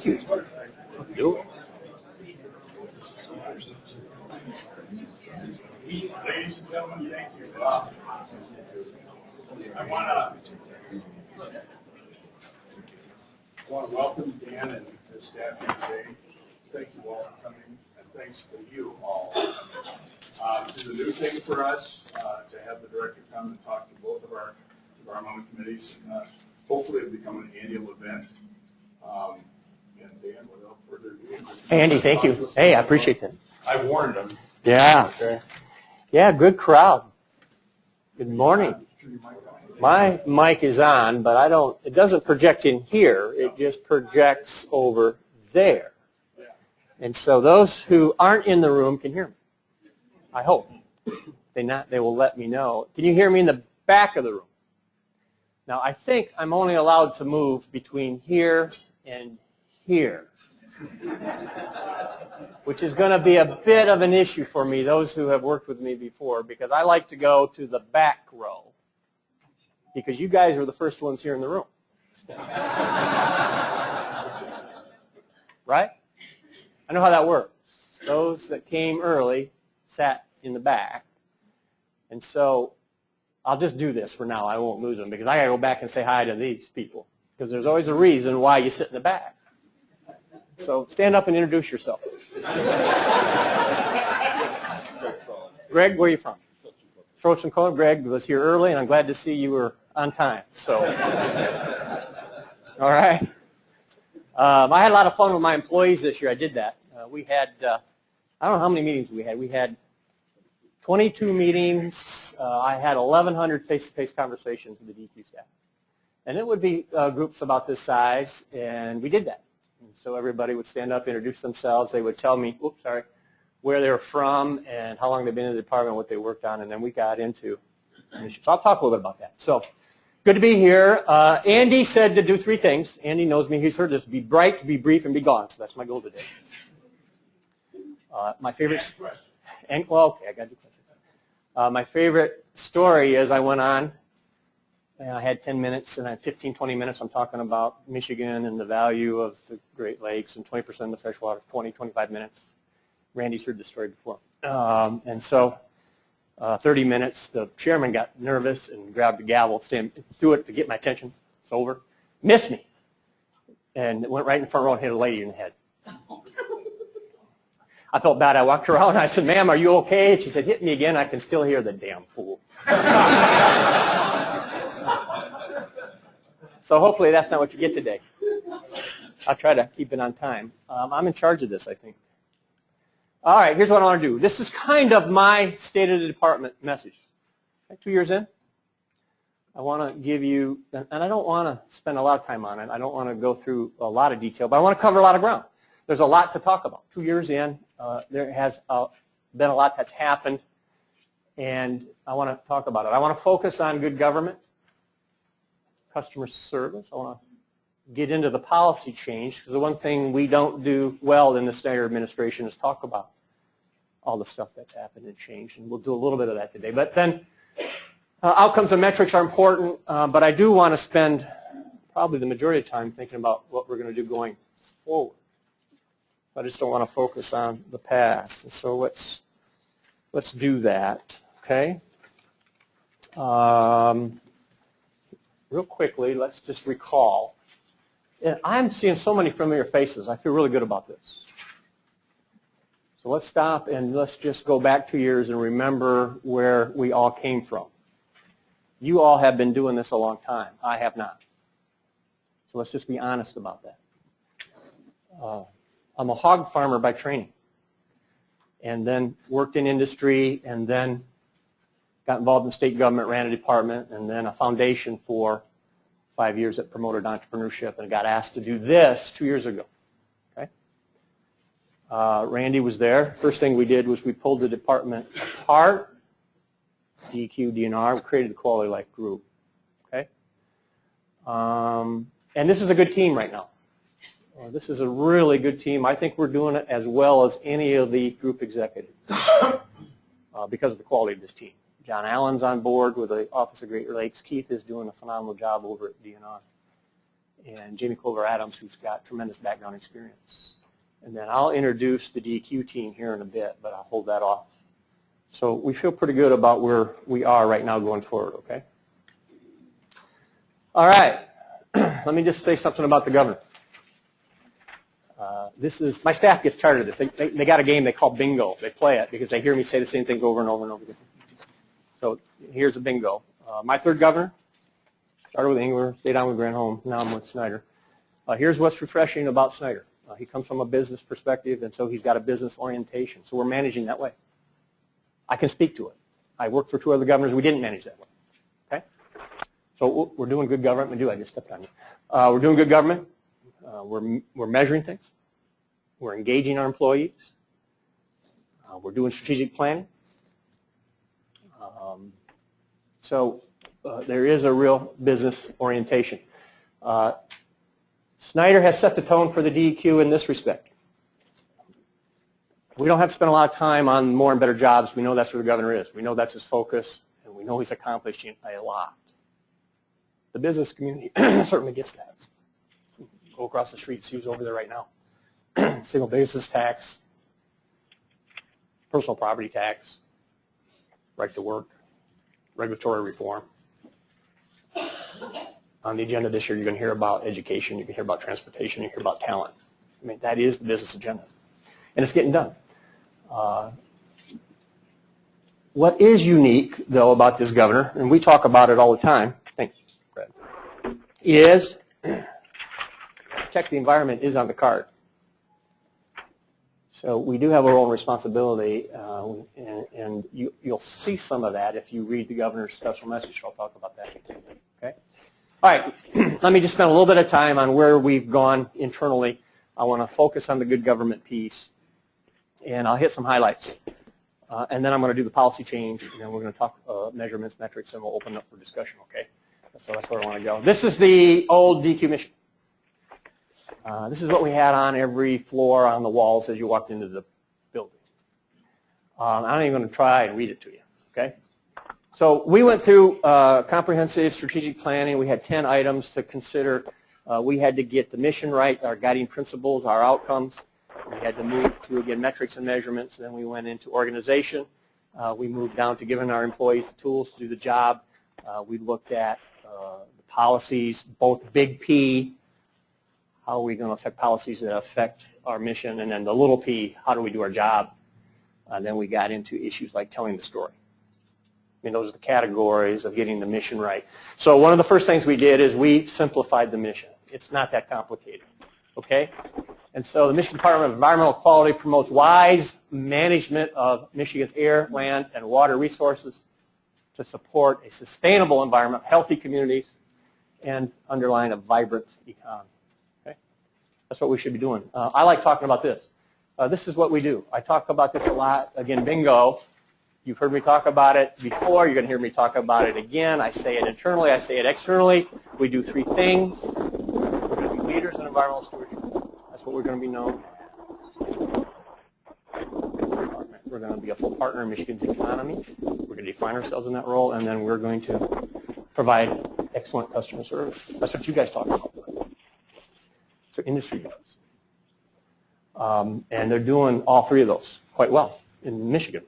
You. Ladies and gentlemen, thank you. I want to welcome Dan and his staff here today. Thank you all for coming, and thanks to you all. This is a new thing for us to have the director come and talk to both of our environmental committees. Hopefully, it'll become an annual event. And Dan, without further ado, Hey, Andy, thank you. Hey, I appreciate that. I warned them. Yeah. Okay. Yeah, good crowd. Good morning. My mic is on, but it doesn't project in here. It just projects over there. And so those who aren't in the room can hear me. I hope. They will let me know. Can you hear me in the back of the room? Now, I think I'm only allowed to move between here and here, which is going to be a bit of an issue for me, those who have worked with me before, because I like to go to the back row, because you guys were the first ones here in the room. Right? I know how that works. Those that came early sat in the back, and so I'll just do this for now. I won't lose them, because I got to go back and say hi to these people, because there's always a reason why you sit in the back. So stand up and introduce yourself. Greg, where are you from? Schrotzen Cone. Greg was here early, and I'm glad to see you were on time. So, all right. I had a lot of fun with my employees this year. I did that. We had, I don't know how many meetings we had. We had 22 meetings. I had 1,100 face-to-face conversations with the DEQ staff. And it would be groups about this size, and we did that. And so everybody would stand up, introduce themselves. They would tell me, where they were from and how long they've been in the department, what they worked on, and then we got into an issue. So I'll talk a little bit about that. So good to be here. Andy said to do 3 things. Andy knows me. He's heard this: be bright, be brief, and be gone. So that's my goal today. My favorite, and okay, I got to do questions. My favorite story is I went on. I had 10 minutes, and I had 15, 20 minutes. I'm talking about Michigan and the value of the Great Lakes and 20% of the fresh water, 20, 25 minutes. Randy's heard this story before. And so 30 minutes, the chairman got nervous and grabbed the gavel, threw it to get my attention. It's over. Missed me. And it went right in the front row and hit a lady in the head. I felt bad. I walked around and I said, "Ma'am, are you okay?" And she said, "Hit me again. I can still hear the damn fool." So hopefully that's not what you get today. I'll try to keep it on time. I'm in charge of this, I think. All right, here's what I want to do. This is kind of my State of the Department message. 2 years in, I want to give you, and I don't want to spend a lot of time on it. I don't want to go through a lot of detail, but I want to cover a lot of ground. There's a lot to talk about. 2 years in, there has been a lot that's happened, and I want to talk about it. I want to focus on good government, customer service. I want to get into the policy change, because the one thing we don't do well in the Snyder administration is talk about all the stuff that's happened and changed, and we'll do a little bit of that today. But then outcomes and metrics are important, but I do want to spend probably the majority of time thinking about what we're going to do going forward. I just don't want to focus on the past, and so let's do that, okay? Real quickly, let's just recall. And I'm seeing so many familiar faces. I feel really good about this. So let's stop and let's just go back 2 years and remember where we all came from. You all have been doing this a long time. I have not. So let's just be honest about that. I'm a hog farmer by training, and then worked in industry, and then got involved in state government, ran a department, and then a foundation for 5 years that promoted entrepreneurship, and got asked to do this 2 years ago. Okay? Randy was there. First thing we did was we pulled the department apart, DEQ, DNR, we created the Quality Life Group. Okay? And this is a good team right now. This is a really good team. I think we're doing it as well as any of the group executives because of the quality of this team. John Allen's on board with the Office of Great Lakes. Keith is doing a phenomenal job over at DNR. and Jamie Clover-Adams, who's got tremendous background experience. And then I'll introduce the DEQ team here in a bit, but I'll hold that off. So we feel pretty good about where we are right now going forward, okay? All right. Let me just say something about the governor. My staff gets tired of this. They got a game they call bingo. They play it because they hear me say the same things over and over and over again. So here's a bingo. My third governor, started with Engler, stayed on with Granholm, now I'm with Snyder. Here's what's refreshing about Snyder. He comes from a business perspective, and so he's got a business orientation. So we're managing that way. I can speak to it. I worked for 2 other governors. We didn't manage that way. Okay? So we're doing good government. I just stepped on you. We're doing good government. We're measuring things. We're engaging our employees. We're doing strategic planning. So there is a real business orientation. Snyder has set the tone for the DEQ in this respect. We don't have to spend a lot of time on more and better jobs. We know that's where the governor is. We know that's his focus, and we know he's accomplishing a lot. The business community certainly gets that. Go across the street, see who's over there right now. Single business tax, personal property tax, right to work, regulatory reform. On the agenda this year, you're going to hear about education, you can hear about transportation, you can hear about talent. I mean, that is the business agenda. And it's getting done. What is unique, though, about this governor, and we talk about it all the time, thanks, Brad, is protect the environment is on the card. So we do have our own responsibility, and you'll see some of that if you read the governor's special message. I'll talk about that. Okay. All right. Let me just spend a little bit of time on where we've gone internally. I want to focus on the good government piece, and I'll hit some highlights. And then I'm going to do the policy change, and then we're going to talk measurements, metrics, and we'll open up for discussion. Okay. So that's where I want to go. This is the old DEQ mission. This is what we had on every floor on the walls as you walked into the building. I'm not even going to try and read it to you, okay? So we went through comprehensive strategic planning. We had 10 items to consider. We had to get the mission right, our guiding principles, our outcomes. We had to move to, again, metrics and measurements. Then we went into organization. We moved down to giving our employees the tools to do the job. We looked at the policies, both big P, how are we going to affect policies that affect our mission, and then the little p, how do we do our job? Then we got into issues like telling the story. I mean, those are the categories of getting the mission right. So one of the first things we did is we simplified the mission. It's not that complicated, okay? And so the Michigan Department of Environmental Quality promotes wise management of Michigan's air, land, and water resources to support a sustainable environment, healthy communities, and underline a vibrant economy. That's what we should be doing. I like talking about this. This is what we do. I talk about this a lot. Again, bingo. You've heard me talk about it before. You're going to hear me talk about it again. I say it internally. I say it externally. We do 3 things. We're going to be leaders in environmental stewardship. That's what we're going to be known as. We're going to be a full partner in Michigan's economy. We're going to define ourselves in that role, and then we're going to provide excellent customer service. That's what you guys talk about. So industry does. And they're doing all 3 of those quite well in Michigan.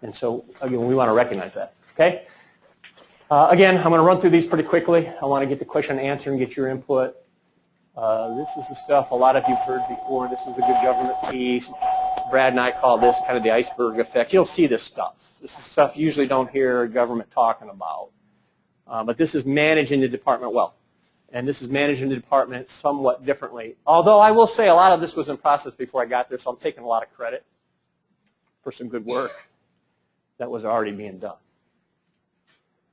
And so, again, we want to recognize that. Okay? Again, I'm going to run through these pretty quickly. I want to get the question answered and get your input. This is the stuff a lot of you have heard before. This is the good government piece. Brad and I call this kind of the iceberg effect. You'll see this stuff. This is stuff you usually don't hear government talking about. But this is managing the department well. And this is managing the department somewhat differently. Although I will say a lot of this was in process before I got there, so I'm taking a lot of credit for some good work that was already being done.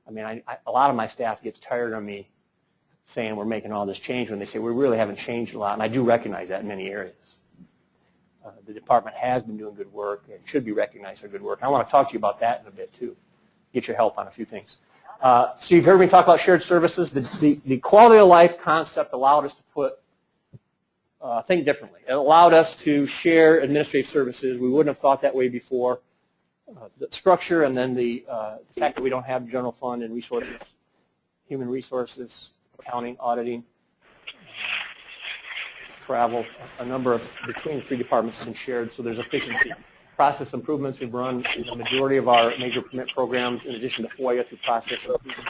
I mean, a lot of my staff gets tired of me saying we're making all this change when they say we really haven't changed a lot, and I do recognize that in many areas. The department has been doing good work and should be recognized for good work. I want to talk to you about that in a bit, too. Get your help on a few things. So you've heard me talk about shared services. The quality of life concept allowed us to think differently. It allowed us to share administrative services. We wouldn't have thought that way before. The structure and then the fact that we don't have general fund and resources, human resources, accounting, auditing, travel, a number of between 3 departments have been shared, so there's efficiency. Process improvements, we've run the majority of our major permit programs in addition to FOIA through process improvement,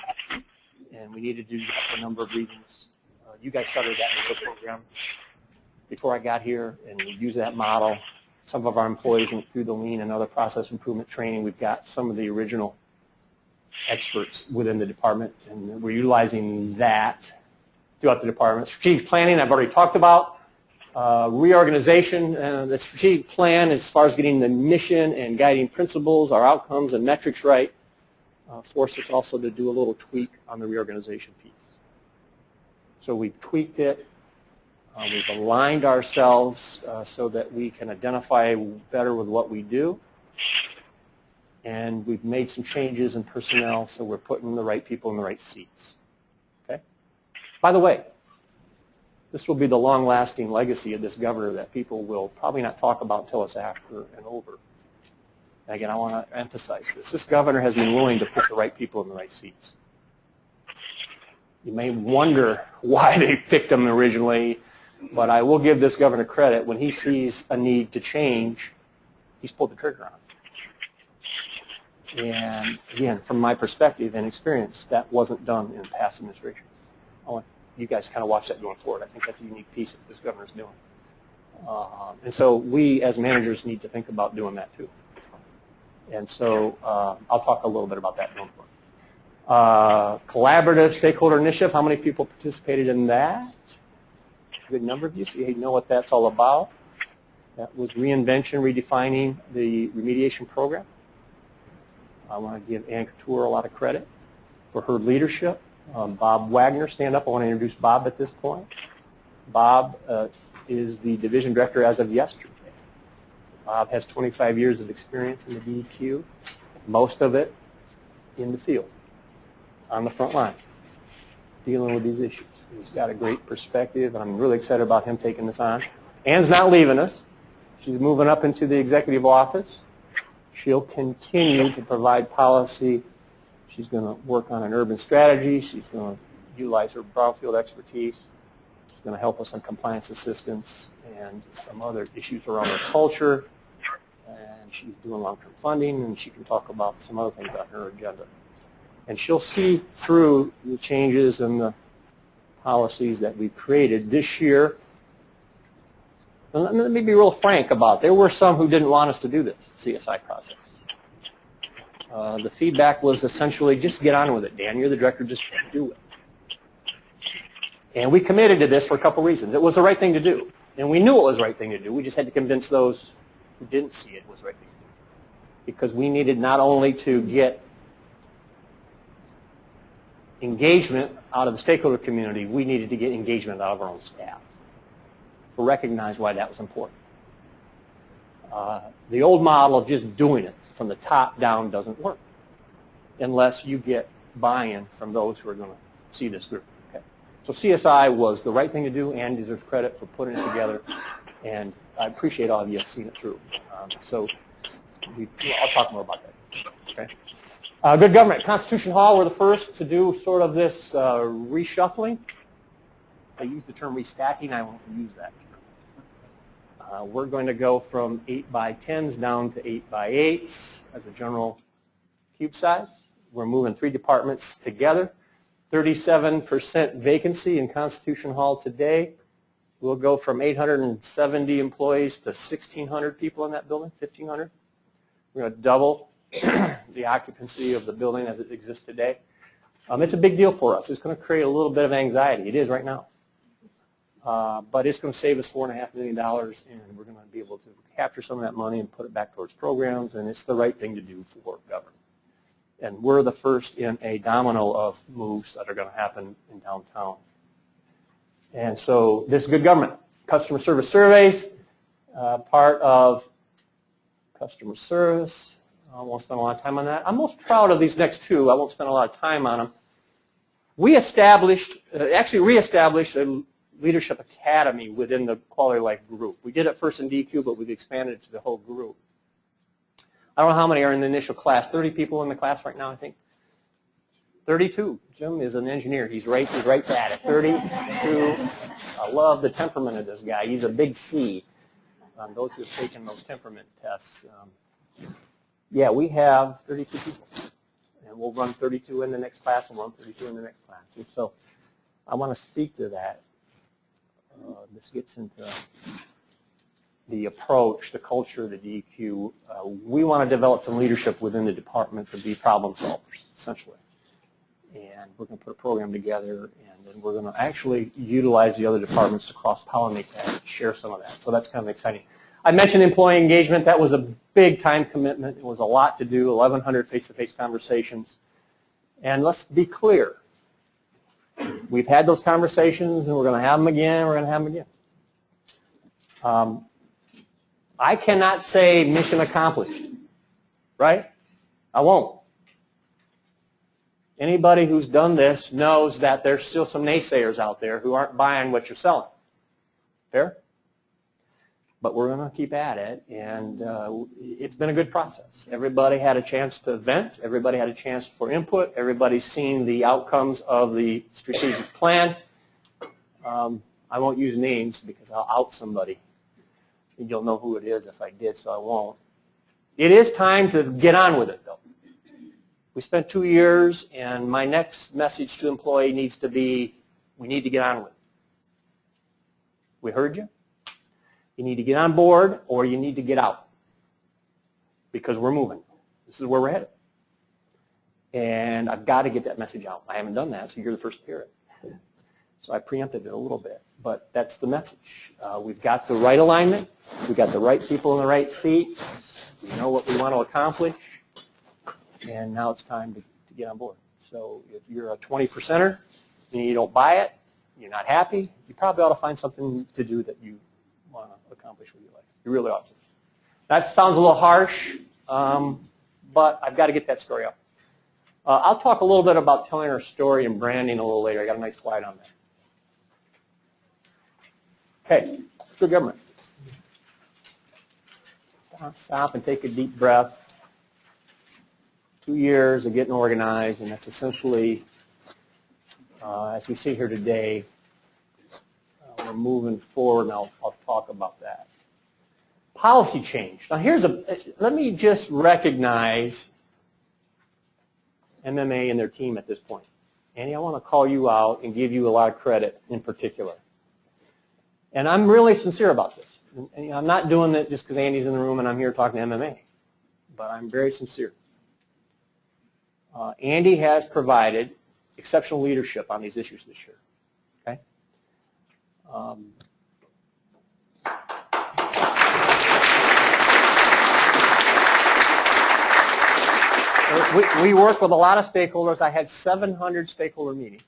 and we needed to do that for a number of reasons. You guys started that in your program before I got here, and we use that model. Some of our employees went through the lean and other process improvement training. We've got some of the original experts within the department, and we're utilizing that throughout the department. Strategic planning, I've already talked about. Reorganization, the strategic plan as far as getting the mission and guiding principles, our outcomes and metrics right, forced us also to do a little tweak on the reorganization piece. So we've tweaked it. We've aligned ourselves so that we can identify better with what we do. And we've made some changes in personnel, so we're putting the right people in the right seats. Okay? By the way, this will be the long-lasting legacy of this governor that people will probably not talk about until it's after and over. Again, I want to emphasize this. This governor has been willing to put the right people in the right seats. You may wonder why they picked them originally, but I will give this governor credit. When he sees a need to change, he's pulled the trigger on it. And again, from my perspective and experience, that wasn't done in past administrations. I want you guys kind of watch that going forward. I think that's a unique piece that this governor's doing. And so we as managers need to think about doing that too. And so I'll talk a little bit about that going forward. Collaborative stakeholder initiative, how many people participated in that? A good number of you, so you know what that's all about. That was reinvention, redefining the remediation program. I want to give Ann Couture a lot of credit for her leadership. Bob Wagner, stand up. I want to introduce Bob at this point. Bob is the division director as of yesterday. Bob has 25 years of experience in the DEQ, most of it in the field, on the front line, dealing with these issues. He's got a great perspective, and I'm really excited about him taking this on. Ann's not leaving us. She's moving up into the executive office. She'll continue to provide policy. She's going to work on an urban strategy. She's going to utilize her brownfield expertise. She's going to help us on compliance assistance and some other issues around our culture. And she's doing long-term funding, and she can talk about some other things on her agenda. And she'll see through the changes and the policies that we've created this year. And let me be real frank about it. There were some who didn't want us to do this CSI process. The feedback was essentially, just get on with it, Dan. You're the director, just do it. And we committed to this for a couple reasons. It was the right thing to do. And we knew it was the right thing to do. We just had to convince those who didn't see it was the right thing to do. Because we needed not only to get engagement out of the stakeholder community, we needed to get engagement out of our own staff. To recognize why that was important. The old model of just doing it from the top down doesn't work unless you get buy-in from those who are going to see this through. Okay. So CSI was the right thing to do, and deserves credit for putting it together, and I appreciate all of you have seen it through. I'll talk more about that. Okay. Good government. Constitution Hall, we're the first to do sort of this reshuffling. I use the term restacking. I won't use that term. We're going to go from 8x10s down to 8x8s as a general cube size. We're moving 3 departments together. 37% vacancy in Constitution Hall today. We'll go from 870 employees to 1,600 people in that building, 1,500. We're going to double the occupancy of the building as it exists today. It's a big deal for us. It's going to create a little bit of anxiety. It is right now. But it's going to save us $4.5 million, and we're going to be able to capture some of that money and put it back towards programs, and it's the right thing to do for government. And we're the first in a domino of moves that are going to happen in downtown. And so this is good government. Customer service surveys, part of customer service. I won't spend a lot of time on that. I'm most proud of these next 2. I won't spend a lot of time on them. We reestablished a leadership academy within the Quality of Life group. We did it first in DEQ, but we've expanded it to the whole group. I don't know how many are in the initial class. 30 people in the class right now, I think. 32. Jim is an engineer. He's right at it. 32 I love the temperament of this guy. He's a big C. Those who have taken those temperament tests. Yeah, we have 32 people. And we'll run 32 in the next class and we'll run 32 in the next class. And so I want to speak to that. This gets into the approach, the culture of the DEQ. We want to develop some leadership within the department to be problem solvers, essentially. And we're going to put a program together, and then we're going to actually utilize the other departments to cross-pollinate that and share some of that. So that's kind of exciting. I mentioned employee engagement. That was a big time commitment. It was a lot to do, 1,100 face-to-face conversations. And let's be clear. We've had those conversations, and we're going to have them again. We're going to have them again. I cannot say mission accomplished, right? I won't. Anybody who's done this knows that there's still some naysayers out there who aren't buying what you're selling. Fair? But we're going to keep at it, and it's been a good process. Everybody had a chance to vent. Everybody had a chance for input. Everybody's seen the outcomes of the strategic plan. I won't use names because I'll out somebody. You'll know who it is if I did, so I won't. It is time to get on with it, though. We spent 2 years, and my next message to employee needs to be, we need to get on with it. We heard you. You need to get on board, or you need to get out, because we're moving. This is where we're headed. And I've got to get that message out. I haven't done that, so you're the first to hear it. So I preempted it a little bit, but that's the message. We've got the right alignment. We've got the right people in the right seats. We know what we want to accomplish, and now it's time to get on board. So if you're a 20%er and you don't buy it, you're not happy, you probably ought to find something to do that you want to accomplish with your life. You really ought to. That sounds a little harsh, but I've got to get that story up. I'll talk a little bit about telling our story and branding a little later. I got a nice slide on that. Okay, good government. Stop and take a deep breath. 2 years of getting organized, and that's essentially, as we sit here today, we're moving forward, and I'll talk about that. Policy change. Now let me just recognize MMA and their team at this point. Andy, I want to call you out and give you a lot of credit in particular. And I'm really sincere about this. And I'm not doing it just because Andy's in the room and I'm here talking to MMA, but I'm very sincere. Andy has provided exceptional leadership on these issues this year. Okay? We work with a lot of stakeholders. I had 700 stakeholder meetings.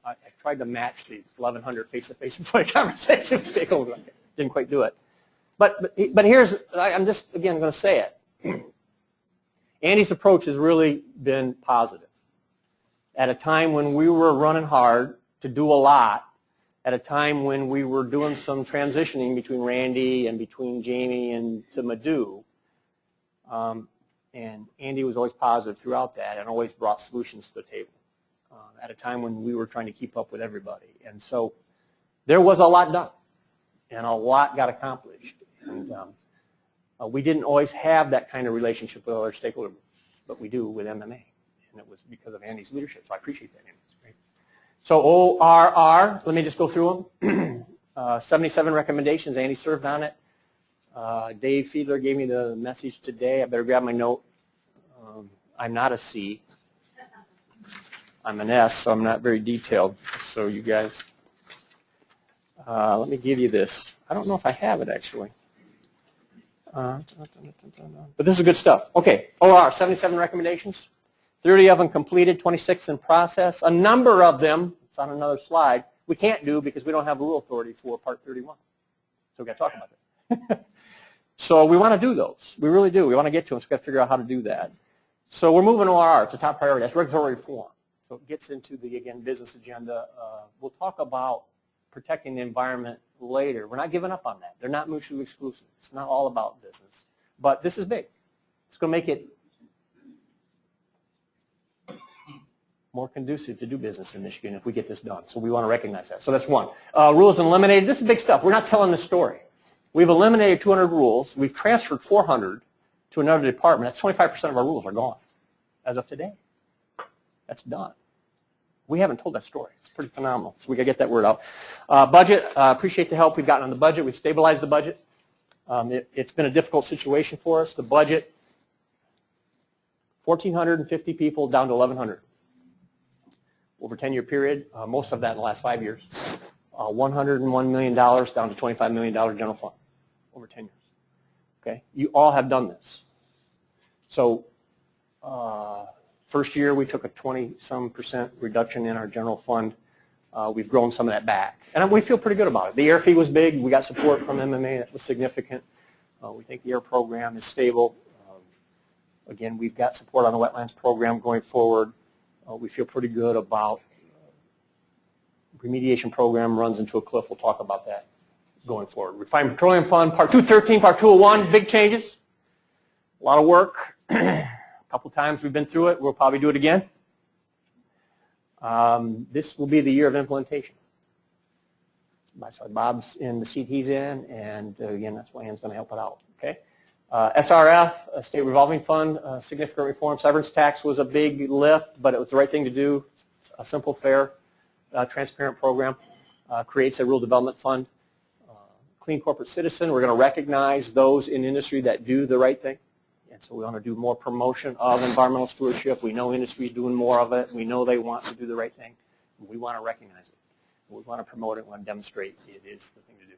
I tried to match the 1,100 face-to-face employee conversation with stakeholders. Didn't quite do it. But here's, I'm just, again, going to say it. Andy's approach has really been positive. At a time when we were running hard to do a lot, at a time when we were doing some transitioning between Randy and between Jamie and to Madhu, and Andy was always positive throughout that and always brought solutions to the table at a time when we were trying to keep up with everybody. And so there was a lot done, and a lot got accomplished. And we didn't always have that kind of relationship with other stakeholder groups, but we do with MMA, and it was because of Andy's leadership. So I appreciate that, Andy. It's great. So ORR, let me just go through them. 77 recommendations. Andy served on it. Dave Fiedler gave me the message today. I better grab my note. I'm not a C. I'm an S, so I'm not very detailed. So you guys, let me give you this. I don't know if I have it actually. But this is good stuff. Okay, OR, 77 recommendations. 30 of them completed, 26 in process. A number of them, it's on another slide, we can't do because we don't have rule authority for Part 31. So we've got to talk about that. So we want to do those. We really do. We want to get to them, so we've got to figure out how to do that. So we're moving ORR. It's a top priority. That's regulatory reform. So it gets into the, again, business agenda. We'll talk about protecting the environment later. We're not giving up on that. They're not mutually exclusive. It's not all about business. But this is big. It's going to make it more conducive to do business in Michigan if we get this done. So we want to recognize that. So that's one. Rules eliminated. This is big stuff. We're not telling the story. We've eliminated 200 rules. We've transferred 400 to another department. That's 25% of our rules are gone as of today. That's done. We haven't told that story. It's pretty phenomenal. So we got to get that word out. Budget, appreciate the help we've gotten on the budget. We've stabilized the budget. It's been a difficult situation for us. The budget, 1,450 people down to 1,100. Over a 10-year period, most of that in the last 5 years. $101 million down to $25 million general fund over 10 years. Okay, you all have done this. So first year we took a 20-some% reduction in our general fund. We've grown some of that back, and we feel pretty good about it. The air fee was big. We got support from MMA that was significant. We think the air program is stable. Again, we've got support on the wetlands program going forward. We feel pretty good about remediation program runs into a cliff. We'll talk about that going forward. Refined Petroleum Fund, Part 213, Part 201, big changes. A lot of work. A couple times we've been through it. We'll probably do it again. This will be the year of implementation. That's why Bob's in the seat he's in, and again, that's why Ann's going to help it out. Okay. SRF, a state revolving fund, significant reform. Severance tax was a big lift, but it was the right thing to do. A simple, fair, transparent program. Creates a rural development fund. Clean corporate citizen, we're going to recognize those in industry that do the right thing. And so we want to do more promotion of environmental stewardship. We know industry is doing more of it. We know they want to do the right thing. We want to recognize it. We want to promote it. We want to demonstrate it is the thing to do.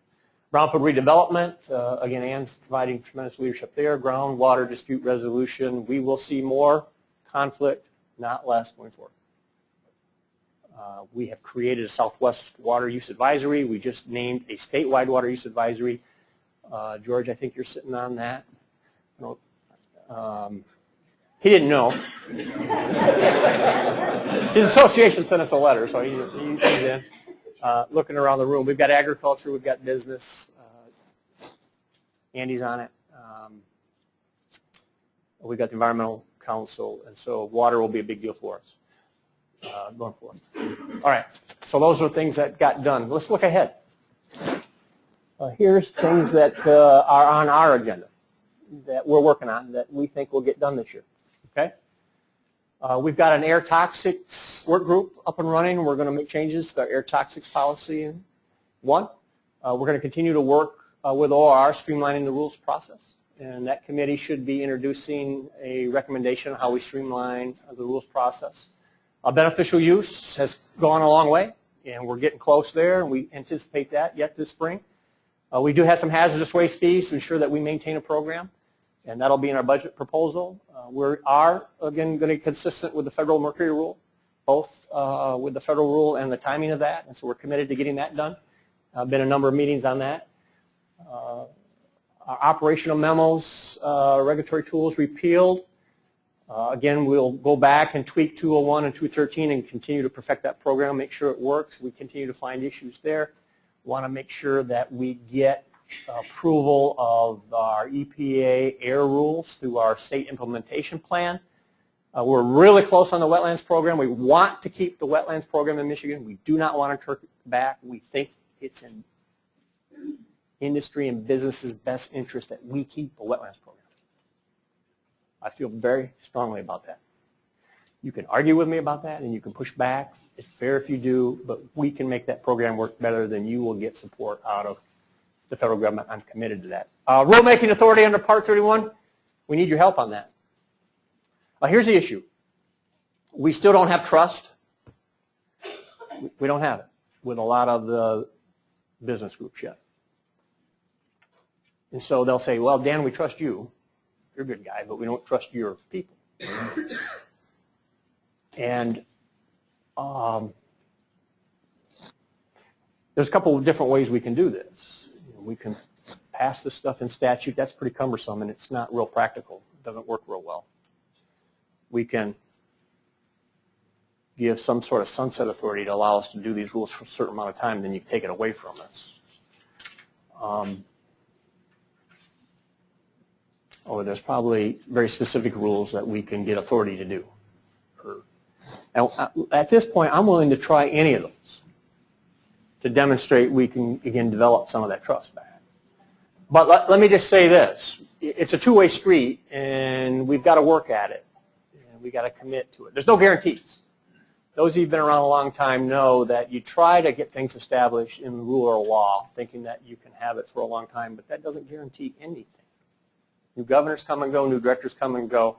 Brownfield redevelopment, again, Ann's providing tremendous leadership there. Groundwater dispute resolution. We will see more conflict, not less, going forward. We have created a Southwest Water Use Advisory. We just named a statewide water use advisory. George, I think you're sitting on that. No, he didn't know. His association sent us a letter, so he's in. Looking around the room, we've got agriculture, we've got business. Andy's on it. We've got the Environmental Council, and so water will be a big deal for us going forward. All right, so those are things that got done. Let's look ahead. Here's things that are on our agenda that we're working on that we think will get done this year. Okay. We've got an air toxics work group up and running. We're going to make changes to our air toxics policy. We're going to continue to work with OR, streamlining the rules process. And that committee should be introducing a recommendation on how we streamline the rules process. Beneficial use has gone a long way, and we're getting close there, and we anticipate that yet this spring. We do have some hazardous waste fees to ensure that we maintain a program, and that'll be in our budget proposal. We are, again, going to be consistent with the federal mercury rule, both with the federal rule and the timing of that, and so we're committed to getting that done. Been a number of meetings on that. Our operational memos, regulatory tools repealed. Again, we'll go back and tweak 201 and 213 and continue to perfect that program, make sure it works. We continue to find issues there. Want to make sure that we get approval of our EPA air rules through our state implementation plan. We're really close on the wetlands program. We want to keep the wetlands program in Michigan. We do not want to turn it back. We think it's in industry and business's best interest that we keep a wetlands program. I feel very strongly about that. You can argue with me about that, and you can push back. It's fair if you do, but we can make that program work better than you will get support out of the federal government. I'm committed to that. Rulemaking authority under Part 31, we need your help on that. Here's the issue. We still don't have trust. We don't have it with a lot of the business groups yet. And so they'll say, well, Dan, we trust you. You're a good guy, but we don't trust your people. And there's a couple of different ways we can do this. We can pass this stuff in statute. That's pretty cumbersome, and it's not real practical. It doesn't work real well. We can give some sort of sunset authority to allow us to do these rules for a certain amount of time, then you take it away from us. Or there's probably very specific rules that we can get authority to do. And at this point, I'm willing to try any of those to demonstrate we can, again, develop some of that trust back. But let me just say this. It's a two-way street, and we've got to work at it, and we've got to commit to it. There's no guarantees. Those of you who've been around a long time know that you try to get things established in rule or law, thinking that you can have it for a long time, but that doesn't guarantee anything. New governors come and go, new directors come and go.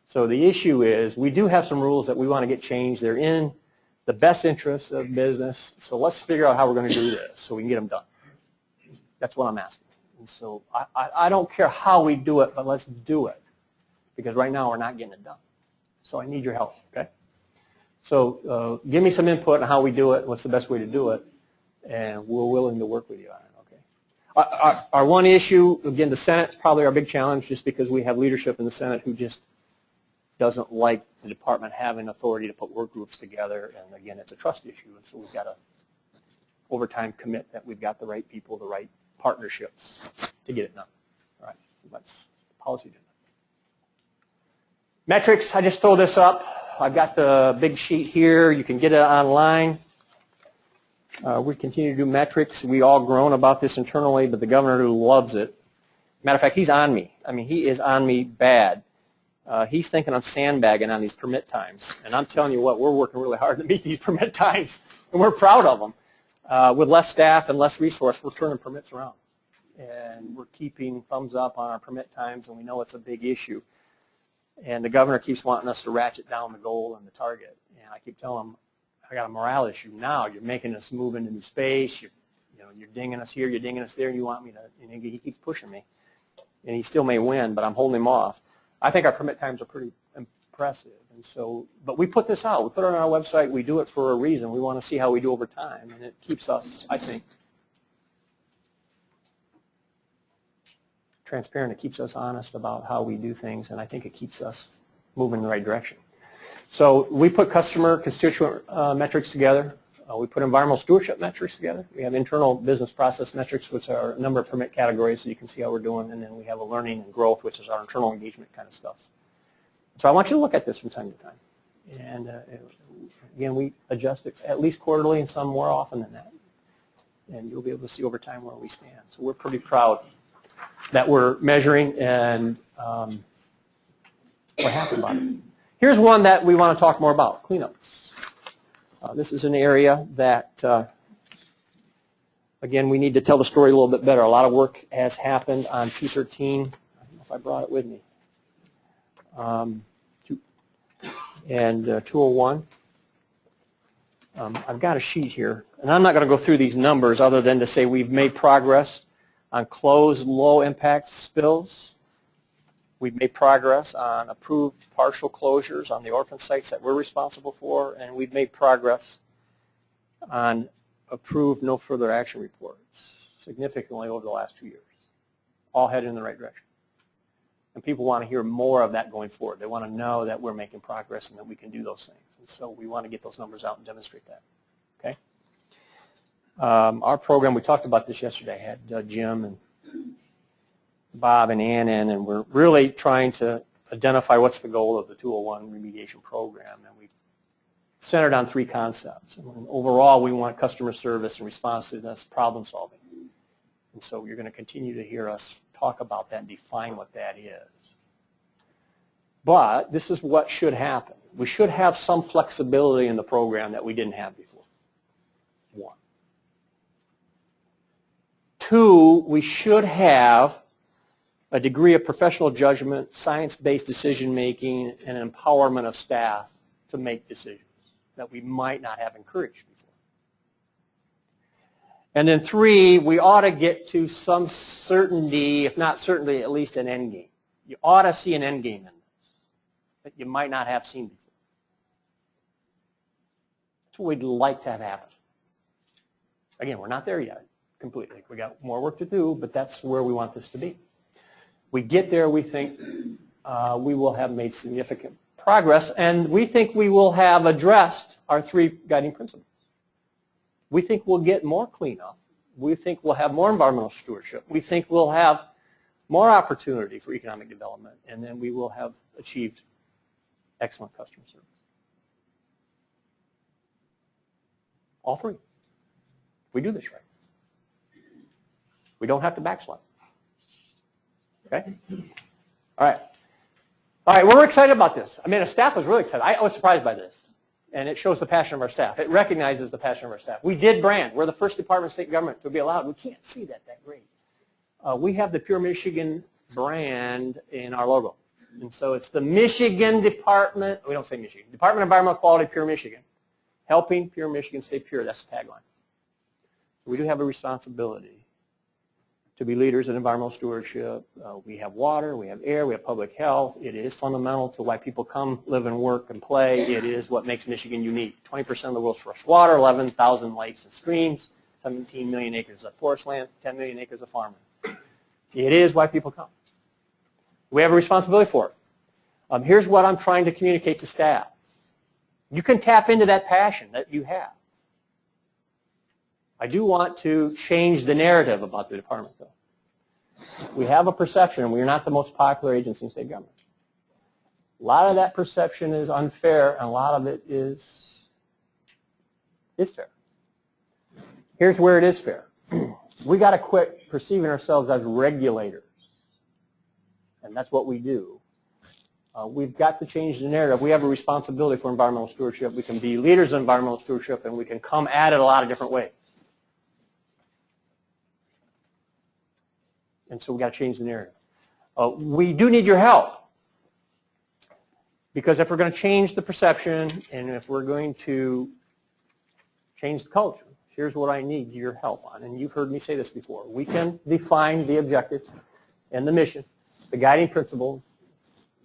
So the issue is we do have some rules that we want to get changed. They're in the best interests of business. So let's figure out how we're going to do this so we can get them done. That's what I'm asking. And so I don't care how we do it, but let's do it. Because right now we're not getting it done. So I need your help, okay? So give me some input on how we do it, what's the best way to do it, and we're willing to work with you on it, okay? Our one issue, again, the Senate's probably our big challenge just because we have leadership in the Senate who just doesn't like the department having authority to put work groups together, and again, it's a trust issue, and so we've got to, over time, commit that we've got the right people, the right partnerships to get it done. All right, so that's the policy agenda. Metrics, I just throw this up. I've got the big sheet here. You can get it online. We continue to do metrics. We all groan about this internally, but the governor loves it. Matter of fact, he's on me. I mean, he is on me bad. He's thinking I'm sandbagging on these permit times. And I'm telling you what, we're working really hard to meet these permit times, and we're proud of them. With less staff and less resource, we're turning permits around. And we're keeping thumbs up on our permit times, and we know it's a big issue. And the governor keeps wanting us to ratchet down the goal and the target. And I keep telling him, I got a morale issue now. You're making us move into new space. You're dinging us here, you're dinging us there, and you want me to, and he keeps pushing me. And he still may win, but I'm holding him off. I think our permit times are pretty impressive. And so, but we put this out. We put it on our website. We do it for a reason. We want to see how we do over time. And it keeps us, I think, transparent. It keeps us honest about how we do things, and I think it keeps us moving in the right direction. So we put customer constituent metrics together. We put environmental stewardship metrics together. We have internal business process metrics, which are a number of permit categories, so you can see how we're doing, and then we have a learning and growth, which is our internal engagement kind of stuff. So I want you to look at this from time to time. And again, we adjust it at least quarterly and some more often than that. And you'll be able to see over time where we stand. So we're pretty proud that we're measuring, and we're happy about it. Here's one that we want to talk more about, cleanups. This is an area that, again, we need to tell the story a little bit better. A lot of work has happened on 213. I don't know if I brought it with me. And 201. I've got a sheet here, and I'm not going to go through these numbers other than to say we've made progress on closed low-impact spills. We've made progress on approved partial closures on the orphan sites that we're responsible for, and we've made progress on approved no further action reports significantly over the last 2 years, all headed in the right direction. And people want to hear more of that going forward. They want to know that we're making progress and that we can do those things. And so we want to get those numbers out and demonstrate that. Okay? Our program, we talked about this yesterday, had Jim and Bob and Ann in, and we're really trying to identify what's the goal of the 201 remediation program. And we've centered on 3 concepts. And overall, we want customer service and responsiveness, problem solving. And so you're going to continue to hear us talk about that and define what that is. But this is what should happen. We should have some flexibility in the program that we didn't have before. 1. 2, we should have a degree of professional judgment, science-based decision-making, and empowerment of staff to make decisions that we might not have encouraged before. And then 3, we ought to get to some certainty, if not certainty, at least an end game. You ought to see an end game in this that you might not have seen before. That's what we'd like to have happen. Again, we're not there yet completely. We got more work to do, but that's where we want this to be. We get there, we think we will have made significant progress, and we think we will have addressed our 3 guiding principles. We think we'll get more cleanup. We think we'll have more environmental stewardship. We think we'll have more opportunity for economic development, and then we will have achieved excellent customer service. All three. If we do this right. We don't have to backslide. Okay? All right. All right, we're excited about this. I mean, the staff was really excited. I was surprised by this. And it shows the passion of our staff. It recognizes the passion of our staff. We did brand. We're the first department of state government to be allowed. We can't see that great. We have the Pure Michigan brand in our logo. And so it's the Michigan Department, we don't say Michigan, Department of Environmental Quality, Pure Michigan. Helping Pure Michigan stay pure. That's the tagline. We do have a responsibility to be leaders in environmental stewardship. We have water, we have air, we have public health. It is fundamental to why people come, live, and work, and play. It is what makes Michigan unique. 20% of the world's fresh water, 11,000 lakes and streams, 17 million acres of forest land, 10 million acres of farmland. It is why people come. We have a responsibility for it. Here's what I'm trying to communicate to staff. You can tap into that passion that you have. I do want to change the narrative about the department, though. We have a perception, and we're not the most popular agency in state government. A lot of that perception is unfair, and a lot of it is fair. Here's where it is fair. We got to quit perceiving ourselves as regulators, and that's what we do. We've got to change the narrative. We have a responsibility for environmental stewardship. We can be leaders in environmental stewardship, and we can come at it a lot of different ways. And so we've got to change the narrative. We do need your help, because if we're going to change the perception and if we're going to change the culture, here's what I need your help on. And you've heard me say this before. We can define the objectives and the mission, the guiding principles.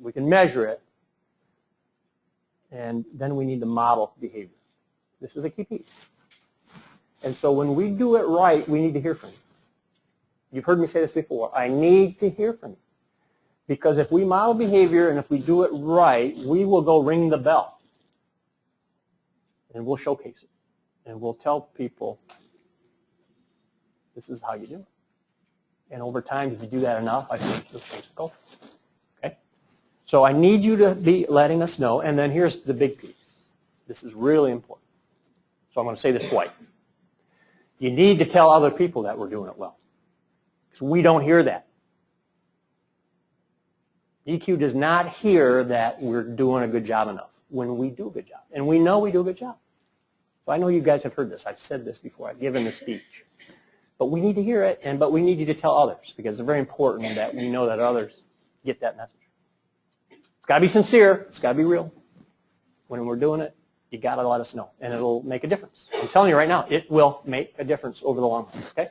We can measure it. And then we need to model behavior. This is a key piece. And so when we do it right, we need to hear from you. You've heard me say this before. I need to hear from you. Because if we model behavior and if we do it right, we will go ring the bell. And we'll showcase it. And we'll tell people, this is how you do it. And over time, if you do that enough, I think you'll change the culture. Okay? So I need you to be letting us know. And then here's the big piece. This is really important. So I'm going to say this twice. You need to tell other people that we're doing it well. Because we don't hear that. DEQ does not hear that we're doing a good job enough when we do a good job. And we know we do a good job. So I know you guys have heard this. I've said this before. I've given this speech. But we need to hear it, but we need you to tell others, because it's very important that we know that others get that message. It's got to be sincere. It's got to be real. When we're doing it, you got to let us know, and it'll make a difference. I'm telling you right now, it will make a difference over the long run. Okay?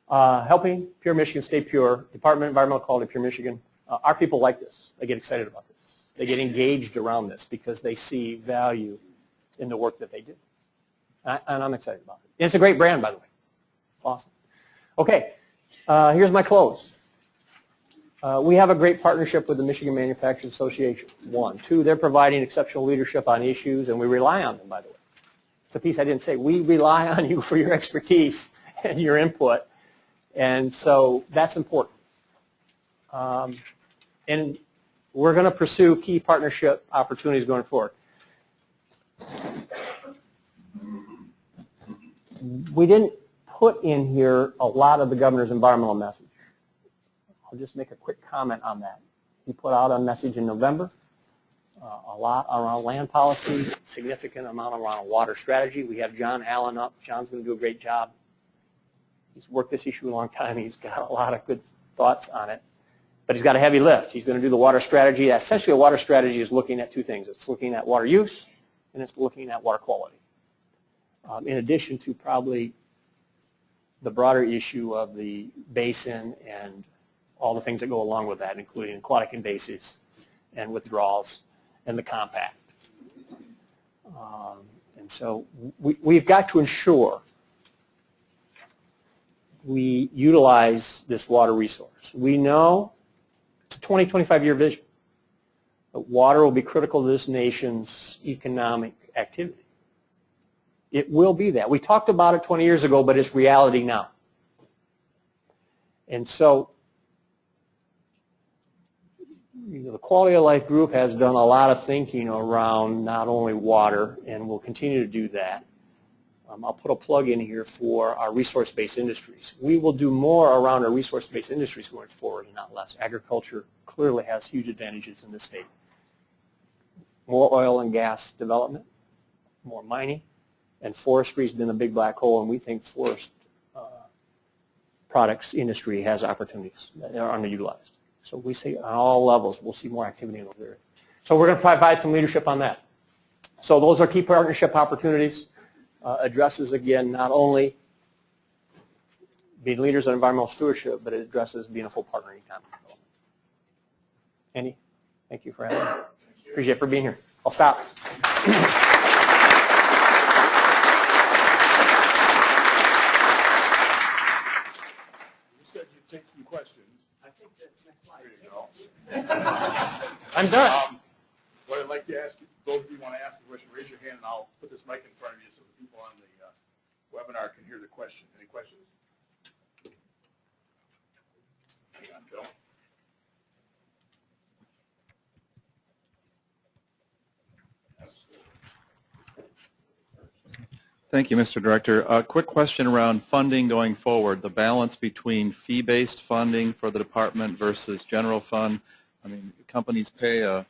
Helping Pure Michigan stay pure, Department of Environmental Quality, Pure Michigan. Our people like this. They get excited about this. They get engaged around this because they see value in the work that they do. And I'm excited about it. And it's a great brand, by the way. Awesome. Okay, here's my close. We have a great partnership with the Michigan Manufacturers Association. 1. 2, they're providing exceptional leadership on issues, and we rely on them, by the way. It's a piece I didn't say. We rely on you for your expertise and your input. And so that's important. And we're going to pursue key partnership opportunities going forward. We didn't put in here a lot of the governor's environmental message. I'll just make a quick comment on that. He put out a message in November, a lot around land policy, significant amount around water strategy. We have John Allen up. John's going to do a great job. He's worked this issue a long time. He's got a lot of good thoughts on it. But he's got a heavy lift. He's going to do the water strategy. Essentially, a water strategy is looking at two things. It's looking at water use, and it's looking at water quality. In addition to probably the broader issue of the basin and all the things that go along with that, including aquatic invasives and withdrawals and the compact. And so we've got to ensure we utilize this water resource. We know it's a 20, 25-year vision. But water will be critical to this nation's economic activity. It will be that. We talked about it 20 years ago, but it's reality now. And so the Quality of Life group has done a lot of thinking around not only water, and will continue to do that. I'll put a plug in here for our resource-based industries. We will do more around our resource-based industries going forward and not less. Agriculture clearly has huge advantages in this state. More oil and gas development, more mining, and forestry has been a big black hole, and we think forest products industry has opportunities that are underutilized. So we see on all levels, we'll see more activity in those areas. So we're going to provide some leadership on that. So those are key partnership opportunities. Addresses, again, not only being leaders in environmental stewardship, but it addresses being a full partner in economic development. Andy, thank you for having me. Appreciate it for being here. I'll stop. Take some questions. I think that's next slide. There you go. I'm done. What I'd like to ask you, those of you who want to ask a question, raise your hand and I'll put this mic in front of you so the people on the webinar can hear the question. Any questions? Hang on, Bill. Thank you, Mr. Director. A quick question around funding going forward, the balance between fee-based funding for the department versus general fund. I mean, companies pay a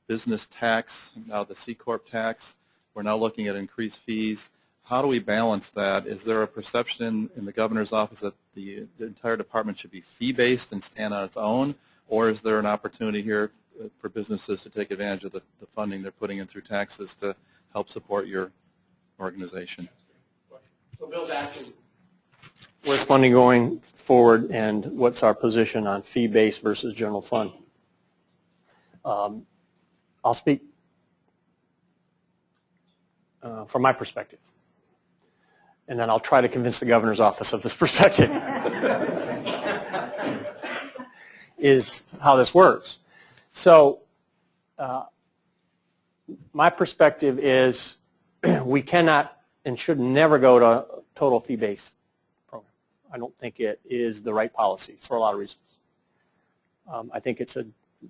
business tax, now the C-Corp tax. We're now looking at increased fees. How do we balance that? Is there a perception in the governor's office that the entire department should be fee-based and stand on its own, or is there an opportunity here for businesses to take advantage of the funding they're putting in through taxes to help support your organization? So Bill's asking, where's funding going forward and what's our position on fee-based versus general fund? I'll speak from my perspective, and then I'll try to convince the governor's office of this perspective is how this works. So my perspective is we cannot and should never go to a total fee-based program. I don't think it is the right policy for a lot of reasons. I think it's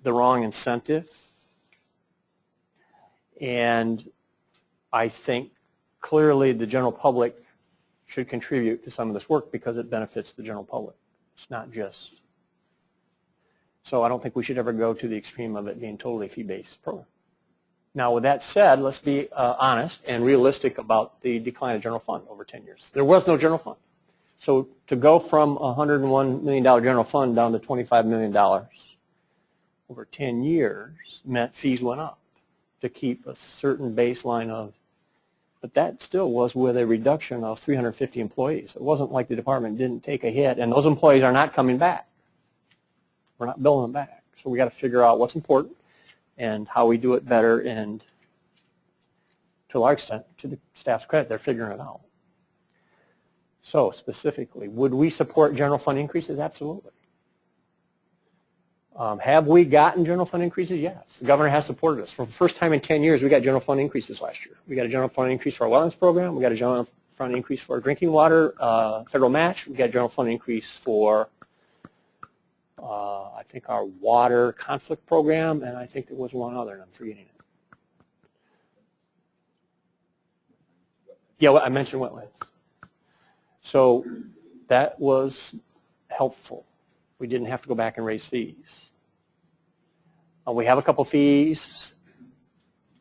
the wrong incentive, and I think clearly the general public should contribute to some of this work because it benefits the general public. It's not just. So I don't think we should ever go to the extreme of it being totally fee-based program. Now, with that said, let's be honest and realistic about the decline of general fund over 10 years. There was no general fund. So to go from a $101 million general fund down to $25 million over 10 years meant fees went up to keep a certain baseline of, but that still was with a reduction of 350 employees. It wasn't like the department didn't take a hit, and those employees are not coming back. We're not billing them back. So we got to figure out what's important and how we do it better, and to a large extent, to the staff's credit, they're figuring it out. So specifically, would we support general fund increases? Absolutely. Have we gotten general fund increases? Yes. The governor has supported us. For the first time in 10 years, we got general fund increases last year. We got a general fund increase for our wetlands program. We got a general fund increase for our drinking water federal match. We got a general fund increase for I think our water conflict program, and I think there was one other, and I'm forgetting it. Yeah, I mentioned wetlands. So that was helpful. We didn't have to go back and raise fees. We have a couple fees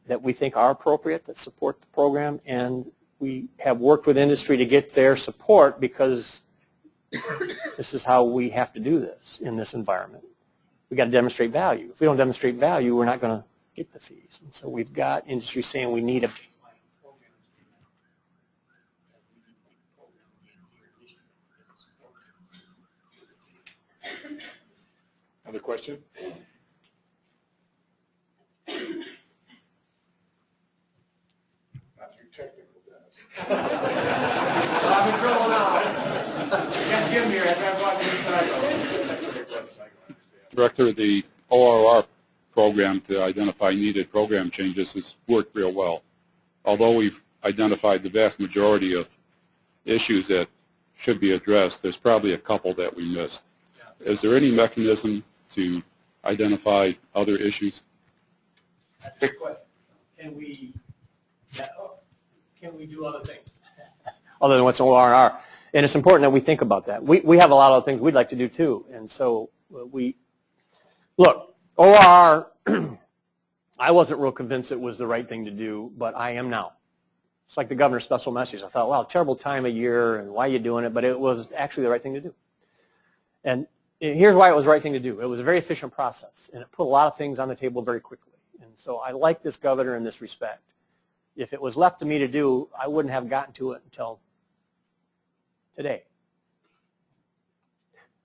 that we think are appropriate that support the program, and we have worked with industry to get their support because this is how we have to do this in this environment. We've got to demonstrate value. If we don't demonstrate value, we're not going to get the fees. And so we've got industry saying we need a baseline program. Another question? Not too technical, Dennis. I'm in trouble now. I got Jim here. That's why I brought Director, the ORR program to identify needed program changes has worked real well. Although we've identified the vast majority of issues that should be addressed, there's probably a couple that we missed. Is there any mechanism to identify other issues? That's a good question. Can we do other things? other than what's in ORR. And it's important that we think about that. We have a lot of things we'd like to do too. And so look, ORR, I wasn't real convinced it was the right thing to do, but I am now. It's like the governor's special message. I thought, wow, terrible time of year, and why are you doing it? But it was actually the right thing to do. And here's why it was the right thing to do. It was a very efficient process, and it put a lot of things on the table very quickly. And so I like this governor in this respect. If it was left to me to do, I wouldn't have gotten to it until today.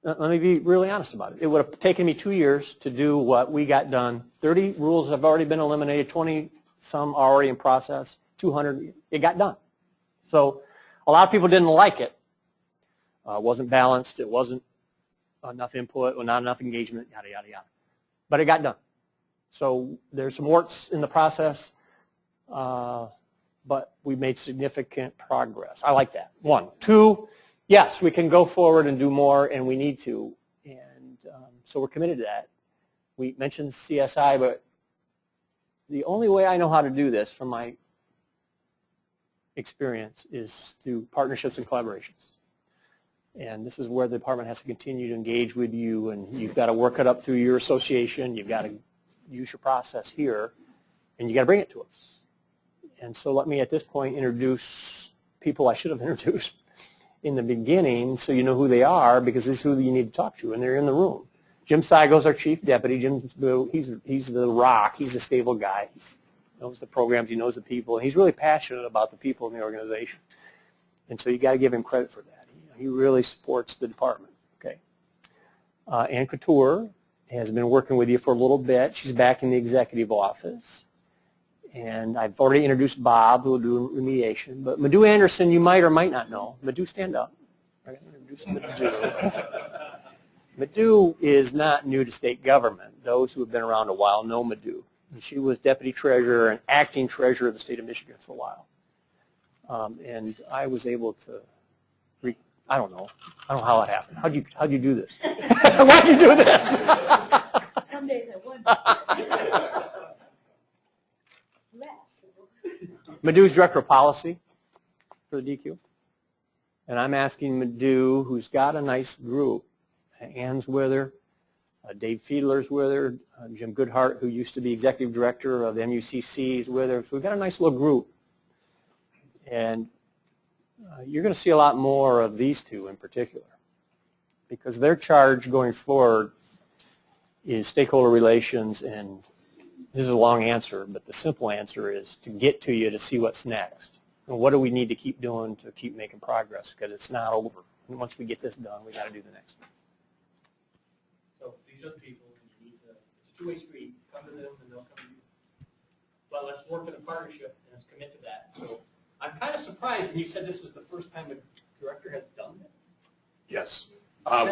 Let me be really honest about it. It would have taken me 2 years to do what we got done. 30 rules have already been eliminated, 20 some are already in process, 200, it got done. So a lot of people didn't like it. It wasn't balanced, it wasn't enough input, or not enough engagement, yada, yada, yada. But it got done. So there's some warts in the process, but we made significant progress. I like that. 1. 2, yes, we can go forward and do more, and we need to. And so we're committed to that. We mentioned CSI, but the only way I know how to do this from my experience is through partnerships and collaborations. And this is where the department has to continue to engage with you, and you've got to work it up through your association. You've got to use your process here, and you got to bring it to us. And so let me at this point introduce people I should have introduced in the beginning so you know who they are, because this is who you need to talk to, and they're in the room. Jim Seigel's our chief deputy. Jim, he's the rock. He's the stable guy. He knows the programs. He knows the people. And he's really passionate about the people in the organization. And so you got to give him credit for that. He really supports the department. Okay. Ann Couture has been working with you for a little bit. She's back in the executive office. And I've already introduced Bob, who will do remediation. But Madhu Anderson, you might or might not know. Madhu, stand up. I'm going to introduce Madhu. Madhu is not new to state government. Those who have been around a while know Madhu. And she was deputy treasurer and acting treasurer of the state of Michigan for a while. And I was able to, I don't know how it happened. How'd you do this? Why'd you do this? Some days I would. Less. Madhu's director of policy for the DEQ. And I'm asking Madhu, who's got a nice group, Ann's with her, Dave Fiedler's with her, Jim Goodhart, who used to be executive director of the MUCC, is with her. So we've got a nice little group. And you're going to see a lot more of these two in particular, because their charge going forward is stakeholder relations, and this is a long answer, but the simple answer is to get to you to see what's next. And what do we need to keep doing to keep making progress, because it's not over. And once we get this done, we got to do the next one. So these are the people, and you need to, it's a two-way street. Come to them and they'll come to you. But let's work in a partnership and let's commit to that. So I'm kind of surprised when you said this was the first time a director has done this. Yes.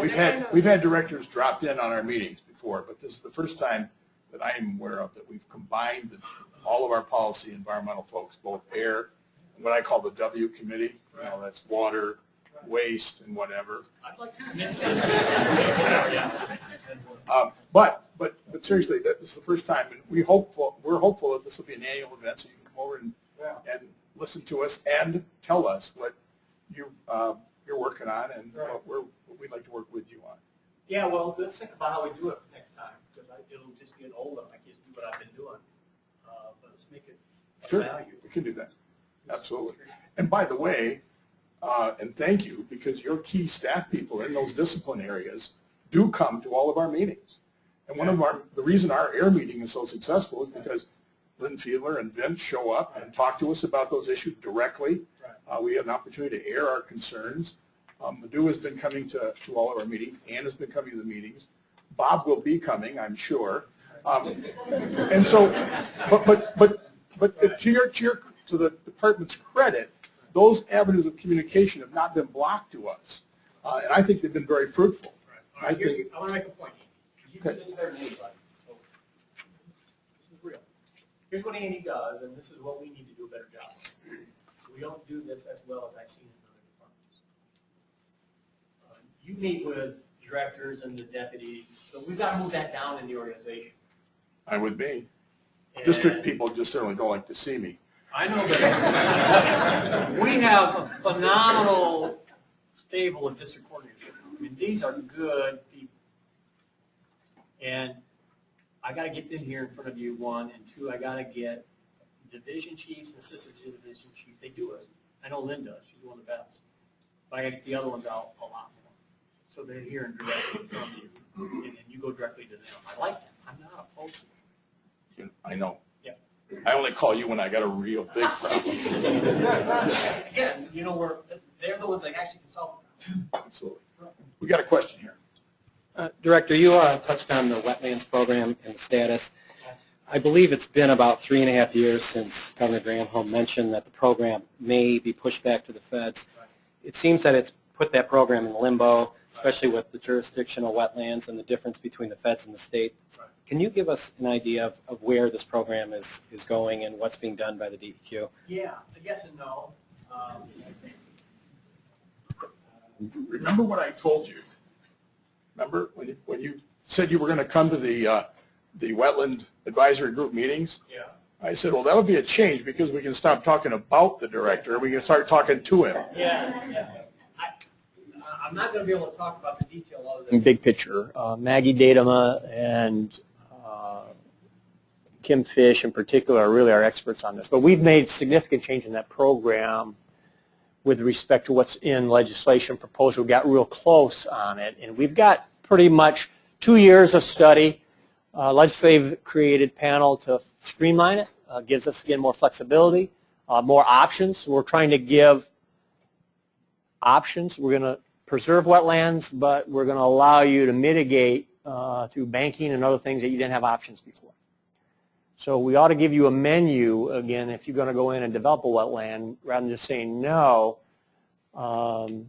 We've had directors drop in on our meetings before, but this is the first time that I am aware of that we've combined all of our policy environmental folks, both air and what I call the W committee. You know, that's water, waste, and whatever. I'd like to commit to that. But seriously, this is the first time, and we're hopeful that this will be an annual event, so you can come over and listen to us and tell us what you're working on and what we'd like to work with you on. Yeah, well, let's think about how we do it next time, because it'll just get old and I can't do what I've been doing. But let's make it Sure, value. we can do that. Absolutely. And by the way, and thank you, because your key staff people in those discipline areas do come to all of our meetings. And the reason our air meeting is so successful is because Lynn Fiedler and Vince show up and talk to us about those issues directly. We have an opportunity to air our concerns. Madhu has been coming to all of our meetings. Ann has been coming to the meetings. Bob will be coming, I'm sure. And so, but to the department's credit, those avenues of communication have not been blocked to us, and I think they've been very fruitful. I want to make a point. You do this better than anybody. So this is real. Here's what Andy does, and this is what we need to do a better job of. We don't do this as well as I've seen in other departments. You meet with directors and the deputies, so we've got to move that down in the organization. I'm with me. And District people just certainly don't like to see me. I know that we have a phenomenal stable of district coordinators. I mean, these are good people. And I got to get them here in front of you, one, and two, I got to get division chiefs and assistant division chiefs. They do it. I know Lynn does. She's one of the best. But I got to get the other ones out a lot more. So they're here and directly from you, and you go directly to them. I like that. I'm not opposed to it. I know. Yeah. I only call you when I got a real big problem. Again, you know, they're the ones that actually consult. Absolutely. We got a question here. Director, you touched on the wetlands program and the status. I believe it's been about 3.5 years since Governor Granholm mentioned that the program may be pushed back to the feds. It seems that it's put that program in limbo, especially with the jurisdictional wetlands and the difference between the feds and the state. Can you give us an idea of where this program is going and what's being done by the DEQ? Yeah, yes and no. Remember what I told you? Remember when you said you were going to come to the wetland advisory group meetings? Yeah. I said, well, that would be a change because we can stop talking about the director and we can start talking to him. Yeah. I'm not going to be able to talk about the detail other than big picture. Maggie Datema and Kim Fish in particular are really our experts on this. But we've made significant change in that program with respect to what's in legislation proposed. We got real close on it. And we've got pretty much 2 years of study. Legislative created panel to streamline it. Gives us, again, more flexibility, more options. We're trying to give options. We're going to preserve wetlands, but we're going to allow you to mitigate through banking and other things that you didn't have options before. So we ought to give you a menu, again, if you're going to go in and develop a wetland, rather than just saying no, yada,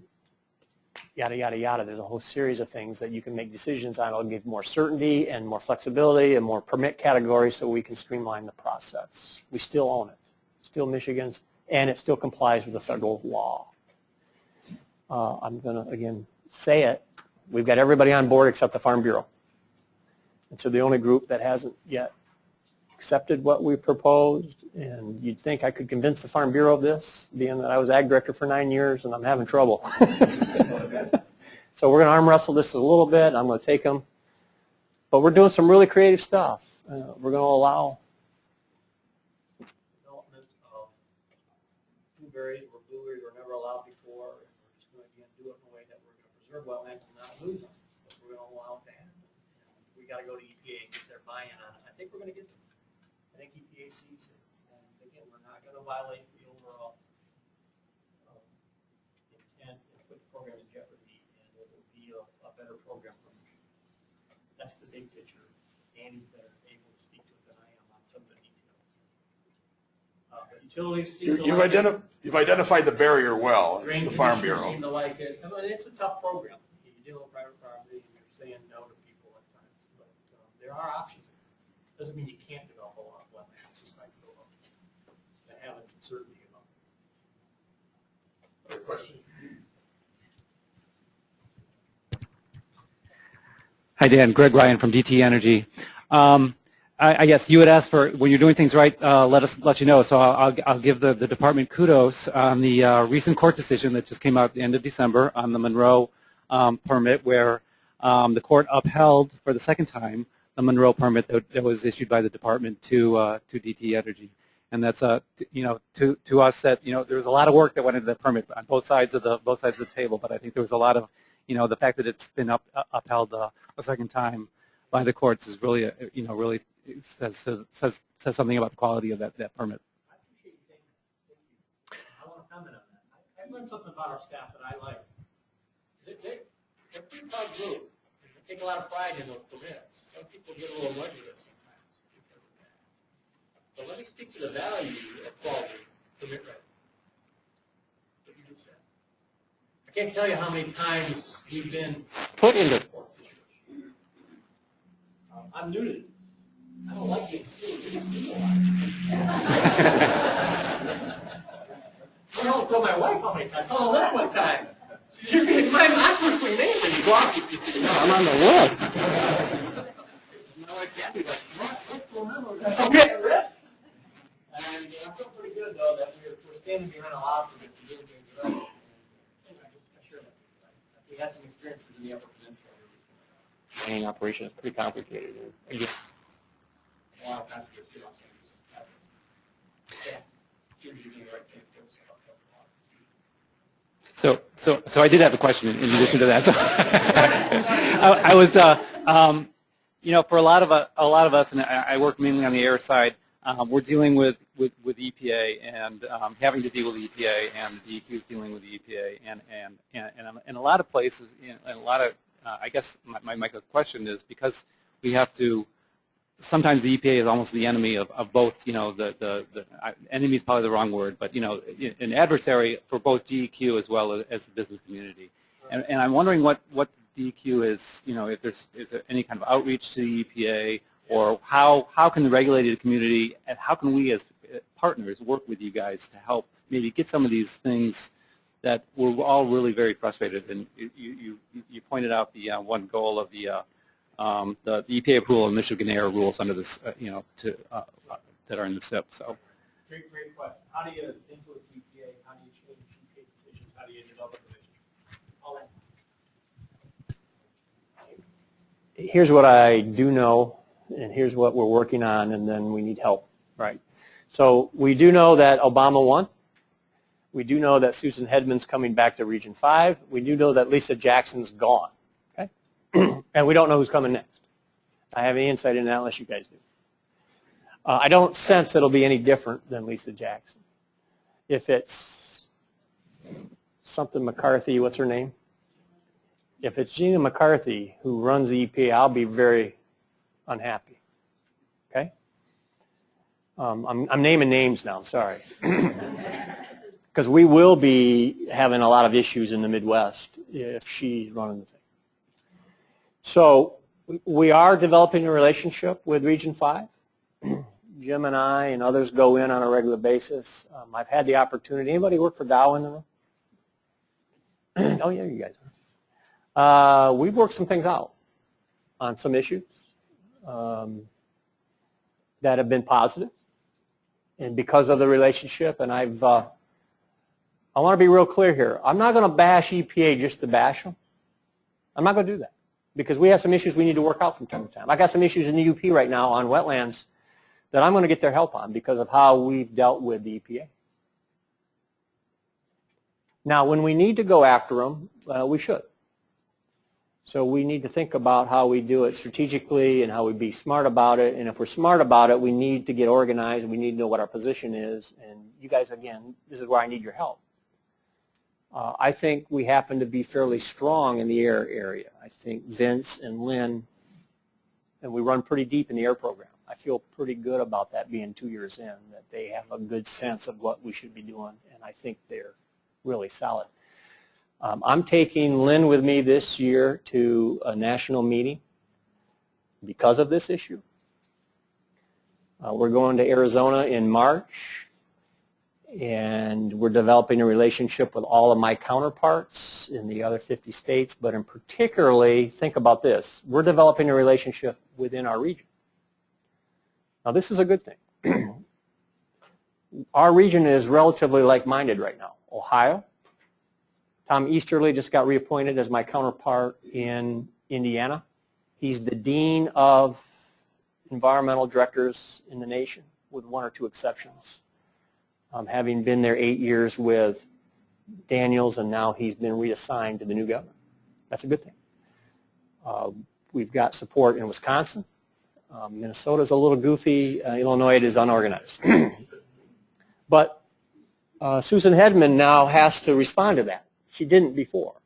yada, yada. There's a whole series of things that you can make decisions on. It'll give more certainty and more flexibility and more permit categories so we can streamline the process. We still own it. Still Michigan's, and it still complies with the federal law. I'm going to, again, say it. We've got everybody on board except the Farm Bureau. And so the only group that hasn't yet accepted what we proposed, and you'd think I could convince the Farm Bureau of this, being that I was Ag Director for 9 years and I'm having trouble. So we're going to arm wrestle this a little bit. I'm going to take them. But we're doing some really creative stuff. We're going to allow development of blueberries where blueberries were never allowed before. And we're just going to again, do it in a way that we're going to preserve wetlands and not lose them. But we're going to allow it to happen. And we got to go to EPA and get their buy-in on it. I think we're going to get them. I think EPA sees it. And again, we're not going to violate the overall intent and put the program in jeopardy, and it will be a better program for me. That's the big picture. Andy's better able to speak to it than I am on some of the details. But utilities seem to like it. You've identified the barrier well. It's the Farm Bureau. Seem to like it. I mean, it's a tough program. You deal with private property, and you're saying no to people at times. But there are options. Doesn't mean you can't develop a lot of wetlands. It's just like go up and having some certainty about it. Other questions? Hi, Dan. Greg Ryan from DT Energy. I guess you had asked for, when you're doing things right, let you know. So I'll give the department kudos on the recent court decision that just came out at the end of December on the Monroe permit, where the court upheld for the second time the Monroe permit that was issued by the department to DT Energy. And that's to us that there was a lot of work that went into the permit on both sides of the table. But I think there was a lot of the fact that it's been upheld a second time by the courts is really really says something about the quality of that permit. I appreciate you saying that. Thank you. I want to comment on that. I learned something about our staff that I like. They're pretty proud group. They take a lot of pride in those permits. Some people get a little ludicrous sometimes because of that. But let me speak to the value of quality permit writing. What you just said. I can't tell you how many times we've been put into court situations. I'm new to this. I don't like getting sued. Getting sued a lot. I don't tell my wife how many times. Oh, that one time. I'm personally named in these lawsuits. I'm on the list. No, I can't do that. Okay, risk. And I feel pretty good, though, that we're standing behind a lot of this and doing things right. And I just assure that we had some experiences in the Upper Peninsula. Mining operation is pretty complicated. And just a lot of times we just do yeah. So I did have a question in addition to that. So I was, you know, for a lot of us, and I work mainly on the air side. We're dealing with EPA and having to deal with the EPA, and the DEQ is dealing with the EPA, and in a lot of places, and a lot of, I guess my question is, because we have to. Sometimes the EPA is almost the enemy of both, you know, the enemy is probably the wrong word, but, you know, an adversary for both DEQ as well as the business community. And I'm wondering what DEQ is, you know, if is there any kind of outreach to the EPA, or how can the regulated community, and how can we as partners work with you guys to help maybe get some of these things that we're all really very frustrated. And you pointed out the one goal of the EPA approval of Michigan air rules under this, you know, that are in the SIP. So, great question. How do you influence EPA? How do you change EPA decisions? How do you develop a relationship? All that. Here's what I do know, and here's what we're working on, and then we need help, right? So we do know that Obama won. We do know that Susan Hedman's coming back to Region 5. We do know that Lisa Jackson's gone. And we don't know who's coming next. I have any insight into that unless you guys do. I don't sense it'll be any different than Lisa Jackson. If it's something McCarthy, what's her name? If it's Gina McCarthy who runs the EPA, I'll be very unhappy. Okay? I'm naming names now, sorry. Because we will be having a lot of issues in the Midwest if she's running the thing. So we are developing a relationship with Region 5. Jim and I and others go in on a regular basis. I've had the opportunity. Anybody work for Dow in the room? Oh, yeah, you guys are. We've worked some things out on some issues that have been positive. And because of the relationship, and I want to be real clear here. I'm not going to bash EPA just to bash them. I'm not going to do that, because we have some issues we need to work out from time to time. I got some issues in the UP right now on wetlands that I'm going to get their help on because of how we've dealt with the EPA. Now, when we need to go after them, we should. So we need to think about how we do it strategically and how we be smart about it. And if we're smart about it, we need to get organized and we need to know what our position is. And you guys, again, this is where I need your help. I think we happen to be fairly strong in the air area. I think Vince and Lynn, and we run pretty deep in the air program. I feel pretty good about that being 2 years in, that they have a good sense of what we should be doing, and I think they're really solid. I'm taking Lynn with me this year to a national meeting because of this issue. We're going to Arizona in March, and we're developing a relationship with all of my counterparts in the other 50 states, but in particularly, think about this, we're developing a relationship within our region. Now, this is a good thing. Our region is relatively like-minded right now. Ohio, Tom Easterly just got reappointed as my counterpart in Indiana. He's the dean of environmental directors in the nation, with one or two exceptions. Having been there 8 years with Daniels, and now he's been reassigned to the new governor. That's a good thing. We've got support in Wisconsin. Minnesota's a little goofy. Illinois is unorganized. But Susan Hedman now has to respond to that. She didn't before.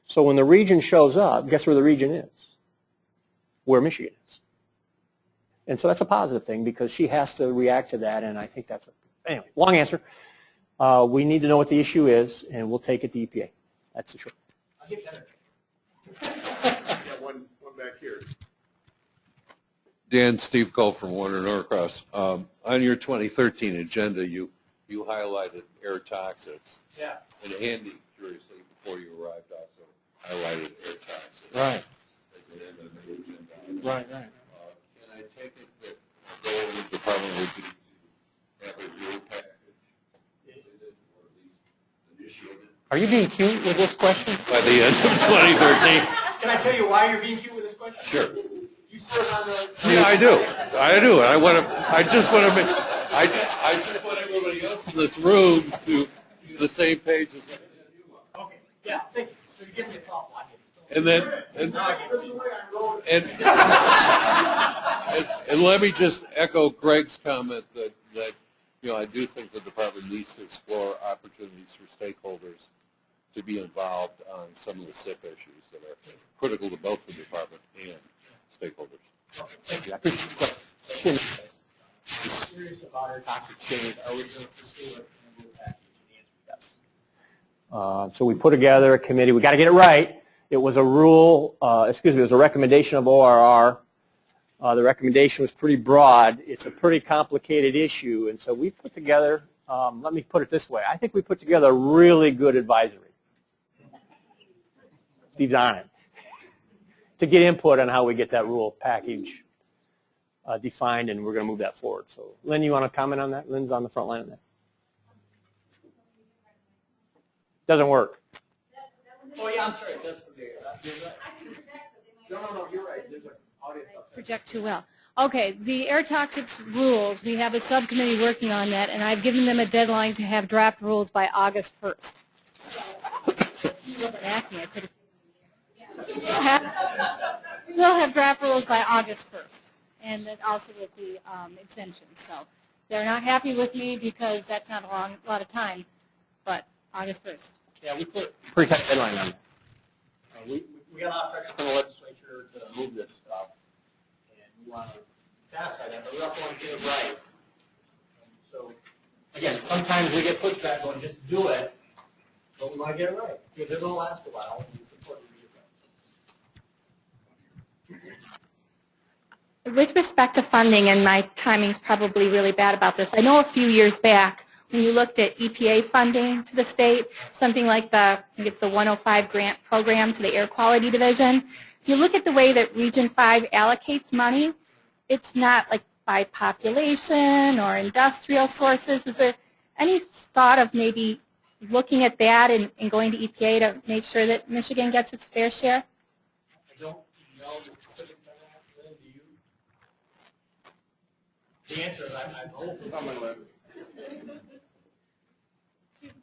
So when the region shows up, guess where the region is? Where Michigan is. And so that's a positive thing because she has to react to that, and I think that's anyway, long answer. We need to know what the issue is, and we'll take it to EPA. That's the short. I'll get better. Got one back here. Dan, Steve Cole from Warner Norcross. On your 2013 agenda, you highlighted air toxics. Yeah. And Andy, curiously, before you arrived, also highlighted air toxics. Right. As an MMA agenda. Right. Can I take it that the goal of the department would be to have a you being cute with this question? by the end of 2013. Can I tell you why you're being cute with this question? Sure. You serve on the... Yeah, I do. And I just want everybody else in this room to be the same page as me. Okay, yeah, thank you. So you're giving me a softball. And then, and let me just echo Greg's comment that I do think the department needs to explore opportunities for stakeholders to be involved on some of the SIP issues that are critical to both the department and stakeholders. Thank you. I appreciate the question. I'm serious about our toxic change. Are we going to pursue it in a rule package? And the answer is yes. So we put together a committee. We got to get it right. It was a rule, it was a recommendation of ORR. The recommendation was pretty broad. It's a pretty complicated issue, and so we put together, let me put it this way, I think we put together a really good advisory. Steve's on it. To get input on how we get that rule package defined, and we're going to move that forward. So, Lynn, you want to comment on that? Lynn's on the front line of that. Doesn't work. Oh, yeah, I'm sorry. It does project. You're right. No, you're right. There's an audience outside. Project too well. Okay, the air toxics rules, we have a subcommittee working on that, and I've given them a deadline to have draft rules by August 1st. We'll have draft rules by August 1st, and then also with the exemptions. So they're not happy with me because that's not a lot of time, but August 1st. Yeah, we put a pretty tight deadline on that. We got a lot of pressure from the legislature to move this stuff, and we want to satisfy that, but we also want to get it right. And so, again, sometimes we get pushback going, just do it, but we want to get it right, because it will last a while, and we support the right. With respect to funding, and my timing's probably really bad about this, I know a few years back when you looked at EPA funding to the state, something like I think it's the 105 grant program to the Air Quality Division. If you look at the way that Region 5 allocates money, it's not like by population or industrial sources. Is there any thought of maybe looking at that and going to EPA to make sure that Michigan gets its fair share? I don't know the specifics of that. Lynn, do you? The answer is I'm open.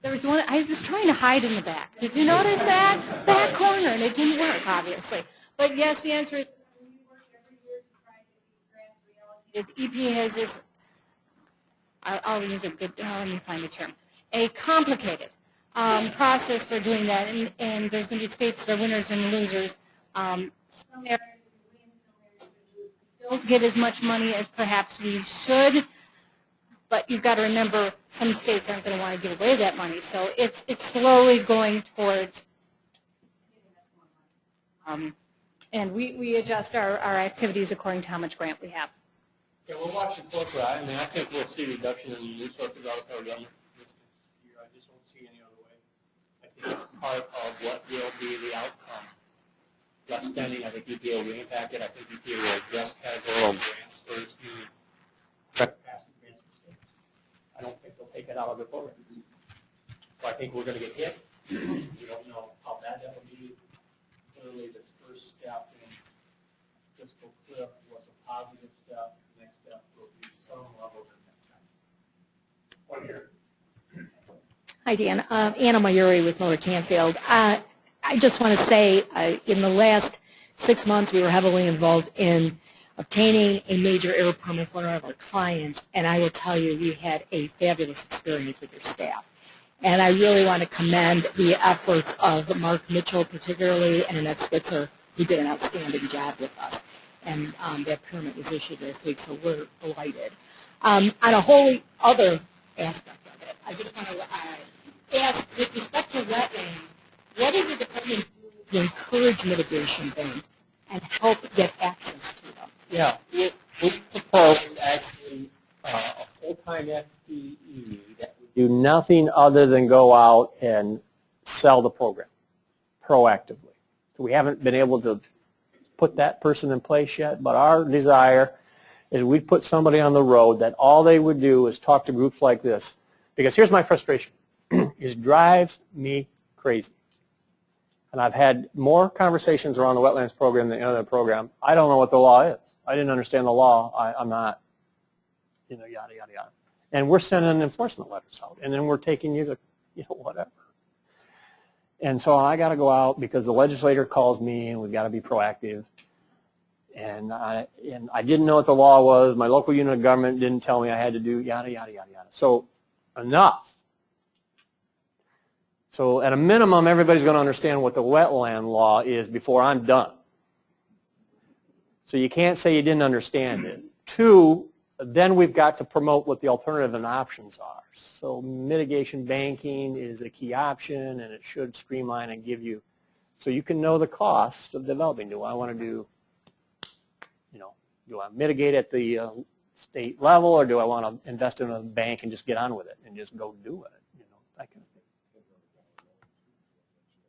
There was one, I was trying to hide in the back. Did you notice that? Back corner, and it didn't work, obviously. But yes, the answer is we work every year to try to get these grants reallocated. EPA has this, I'll use a good, let me find the term, a complicated process for doing that, and there's going to be states that are winners and losers. Some areas we win, some areas we lose. We don't get as much money as perhaps we should. But you've got to remember, some states aren't going to want to give away that money. So it's slowly going towards and we adjust our activities according to how much grant we have. Yeah, we're watching closely. I mean, I think we'll see reduction in resources out of our government this year. I just don't see any other way. I think it's part of what will be the outcome. Less spending, I think EPA will be impacted. I think EPA will address categorical grants first. I don't think they'll take it out of the program. So I think we're going to get hit. We don't know how bad that will be. Clearly, this first step in fiscal cliff was a positive step. The next step will be some level of impact. One here. Hi, Dan. Anna Mayuri with Motor Canfield. I just want to say, in the last 6 months, we were heavily involved in obtaining a major air permit for one of our clients, and I will tell you, we had a fabulous experience with your staff. And I really want to commend the efforts of Mark Mitchell particularly, and Annette Switzer, who did an outstanding job with us. And that permit was issued last week, so we're delighted. On a wholly other aspect of it, I just want to ask, with respect to wetlands, what is the department doing to encourage mitigation banks and help get access to them? Yeah, we proposed actually a full-time FTE that would do nothing other than go out and sell the program proactively. So we haven't been able to put that person in place yet, but our desire is we'd put somebody on the road that all they would do is talk to groups like this. Because here's my frustration. It drives me crazy. crazy. And I've had more conversations around the wetlands program than any other program. I don't know what the law is. I didn't understand the law. I'm not, yada, yada, yada. And we're sending enforcement letters out, and then we're taking you to, whatever. And so I got to go out because the legislator calls me, and we've got to be proactive. And I didn't know what the law was. My local unit of government didn't tell me I had to do yada, yada, yada, yada. So enough. So at a minimum, everybody's going to understand what the wetland law is before I'm done. So you can't say you didn't understand it. 2, then we've got to promote what the alternative and options are. So mitigation banking is a key option, and it should streamline and give you, so you can know the cost of developing. Do I want to do, do I mitigate at the state level, or do I want to invest in a bank and just get on with it and just go do it? That kind of thing.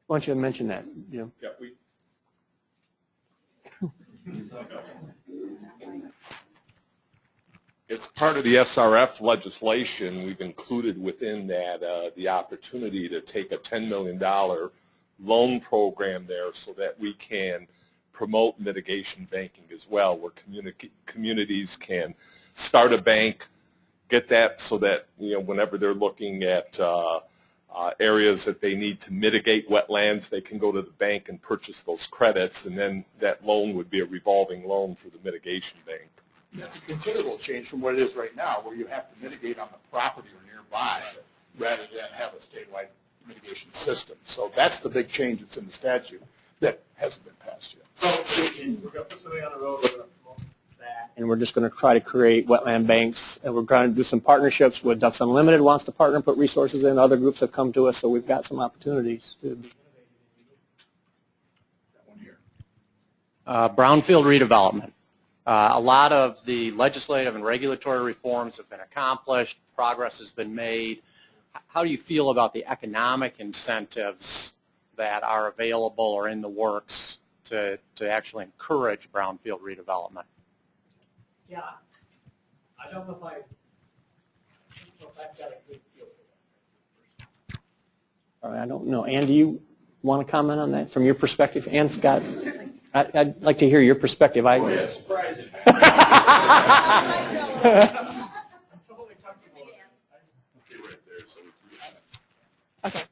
Why don't you mention that, Jim? Yeah, it's part of the SRF legislation. We've included within that the opportunity to take a $10 million loan program there so that we can promote mitigation banking as well, where communities can start a bank, get that so that, whenever they're looking at areas that they need to mitigate wetlands, they can go to the bank and purchase those credits, and then that loan would be a revolving loan for the mitigation bank. That's a considerable change from what it is right now, where you have to mitigate on the property or nearby rather than have a statewide mitigation system. So that's the big change that's in the statute that hasn't been passed yet. So we're going to put something on the road, we're going to promote that, and we're just going to try to create wetland banks, and we're trying to do some partnerships with Ducks Unlimited wants to partner and put resources in. Other groups have come to us, so we've got some opportunities to be innovative. Brownfield redevelopment. A lot of the legislative and regulatory reforms have been accomplished. Progress has been made. How do you feel about the economic incentives that are available or in the works to actually encourage brownfield redevelopment? Yeah, I don't know if I've got a good feel for that. All right, I don't know. Ann, do you want to comment on that from your perspective? Ann, Scott, I'd like to hear your perspective. That's surprising. Okay.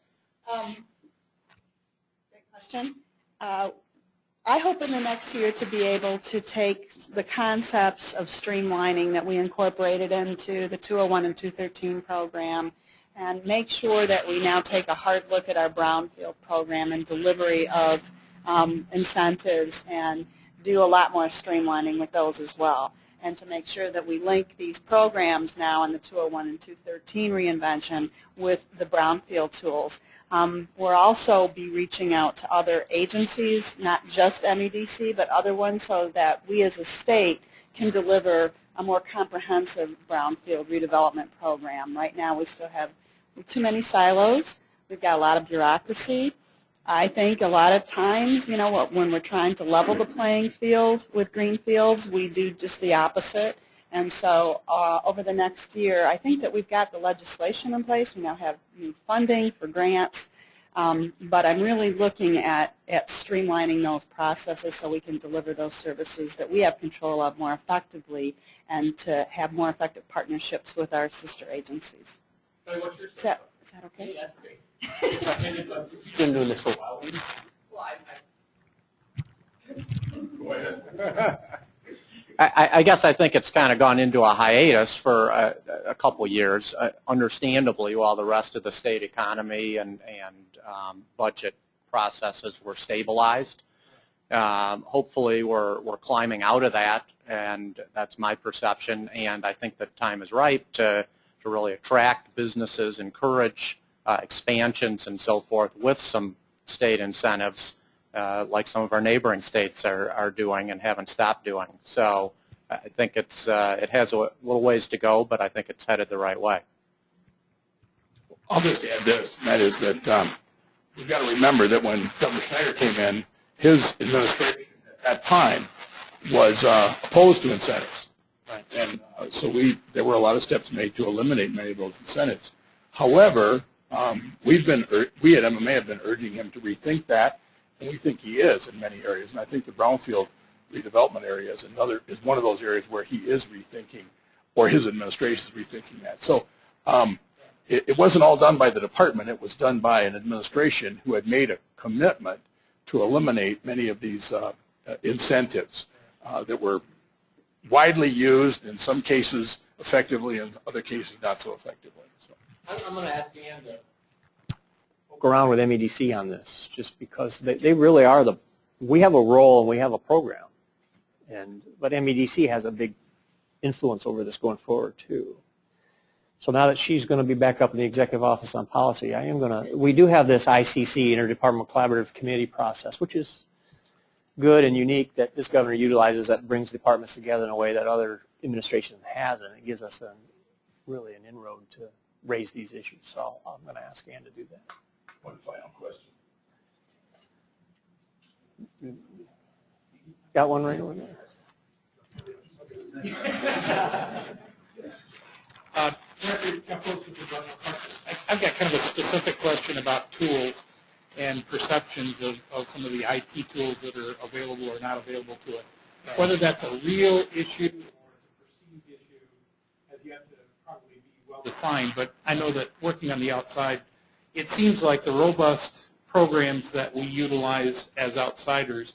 Great question. I hope in the next year to be able to take the concepts of streamlining that we incorporated into the 201 and 213 program and make sure that we now take a hard look at our brownfield program and delivery of incentives and do a lot more streamlining with those as well, and to make sure that we link these programs now in the 201 and 213 reinvention with the brownfield tools. We'll also be reaching out to other agencies, not just MEDC, but other ones, so that we as a state can deliver a more comprehensive brownfield redevelopment program. Right now we still have too many silos. We've got a lot of bureaucracy. I think a lot of times, when we're trying to level the playing field with greenfields, we do just the opposite. And so over the next year, I think that we've got the legislation in place. We now have new funding for grants. But I'm really looking at streamlining those processes so we can deliver those services that we have control of more effectively and to have more effective partnerships with our sister agencies. Is that okay? Yeah, that's great. You've been doing this for a while. Go ahead. I guess I think it's kind of gone into a hiatus for a couple years, understandably, while the rest of the state economy and budget processes were stabilized. Hopefully we're climbing out of that, and that's my perception, and I think the time is ripe to really attract businesses, encourage expansions and so forth with some state incentives like some of our neighboring states are doing and haven't stopped doing. So I think it has a little ways to go, but I think it's headed the right way. I'll just add this, and that is that we've got to remember that when Governor Schneider came in, his administration at that time was opposed to incentives. Right. And so there were a lot of steps made to eliminate many of those incentives. However, We at MMA have been urging him to rethink that, and we think he is in many areas. And I think the brownfield redevelopment area is one of those areas where he is rethinking, or his administration is rethinking that. So it wasn't all done by the department. It was done by an administration who had made a commitment to eliminate many of these incentives that were widely used, in some cases effectively, in other cases not so effectively. So I'm going to ask Ann to poke around with MEDC on this, just because they really are we have a role and we have a program, but MEDC has a big influence over this going forward too. So now that she's going to be back up in the Executive Office on Policy, we do have this ICC, Interdepartmental Collaborative Committee process, which is good and unique that this governor utilizes, that brings departments together in a way that other administrations hasn't. It gives us really an inroad to raise these issues. So I'm going to ask Ann to do that. one final question. Got one right over there. I've got kind of a specific question about tools and perceptions of some of the IT tools that are available or not available to us. Whether that's a real issue or it's a perceived issue has yet to probably be well defined, but I know that working on the outside, it seems like the robust programs that we utilize as outsiders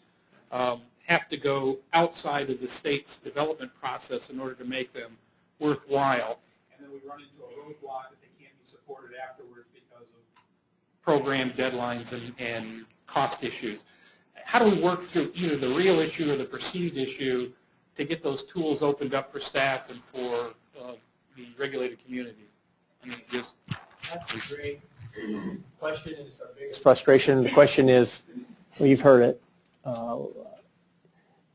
have to go outside of the state's development process in order to make them worthwhile. And then we run into a roadblock that they can't be supported afterwards because of program deadlines and cost issues. How do we work through either the real issue or the perceived issue to get those tools opened up for staff and for the regulated community? I mean, that's a great question, and it's our biggest frustration. The question is, well, you've heard it.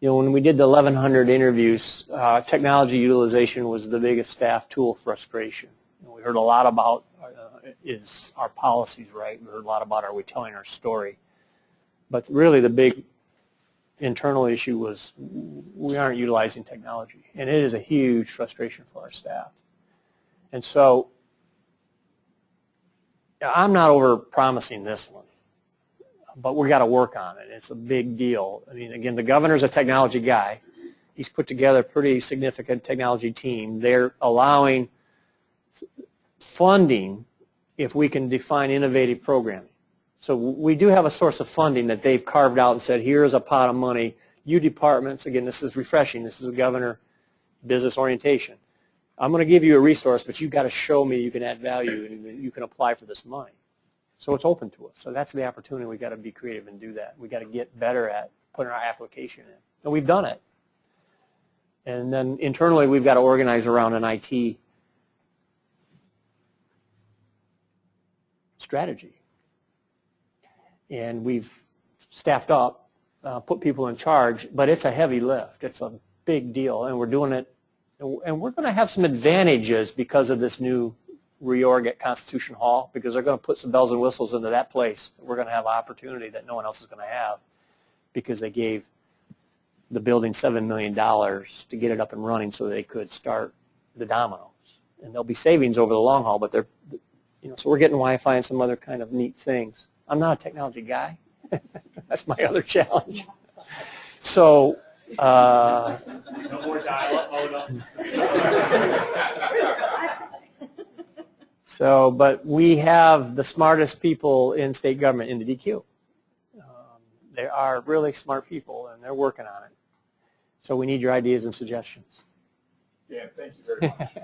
When we did the 1,100 interviews, technology utilization was the biggest staff tool frustration. We heard a lot about is our policies right? We heard a lot about are we telling our story? But really the big internal issue was we aren't utilizing technology, and it is a huge frustration for our staff. And so I'm not over promising this one, but we got to work on it. It's a big deal. I mean, again, the governor's a technology guy. He's put together a pretty significant technology team. They're allowing funding if we can define innovative programming. So we do have a source of funding that they've carved out and said, here's a pot of money. You departments, again, this is refreshing. This is a governor business orientation. I'm going to give you a resource, but you've got to show me you can add value and you can apply for this money. So it's open to us. So that's the opportunity. We've got to be creative and do that. We've got to get better at putting our application in. And we've done it. And then internally, we've got to organize around an IT strategy. And we've staffed up, put people in charge, but it's a heavy lift. It's a big deal, and we're doing it. And we're going to have some advantages because of this new reorg at Constitution Hall, because they're going to put some bells and whistles into that place. We're going to have opportunity that no one else is going to have because they gave the building $7 million to get it up and running so they could start the dominoes. And there'll be savings over the long haul, but they're, so we're getting Wi-Fi and some other kind of neat things. I'm not a technology guy. That's my other challenge. So, no more dial-up modem. So, but we have the smartest people in state government in the DEQ. They are really smart people, and they're working on it. So we need your ideas and suggestions. Yeah, thank you very much.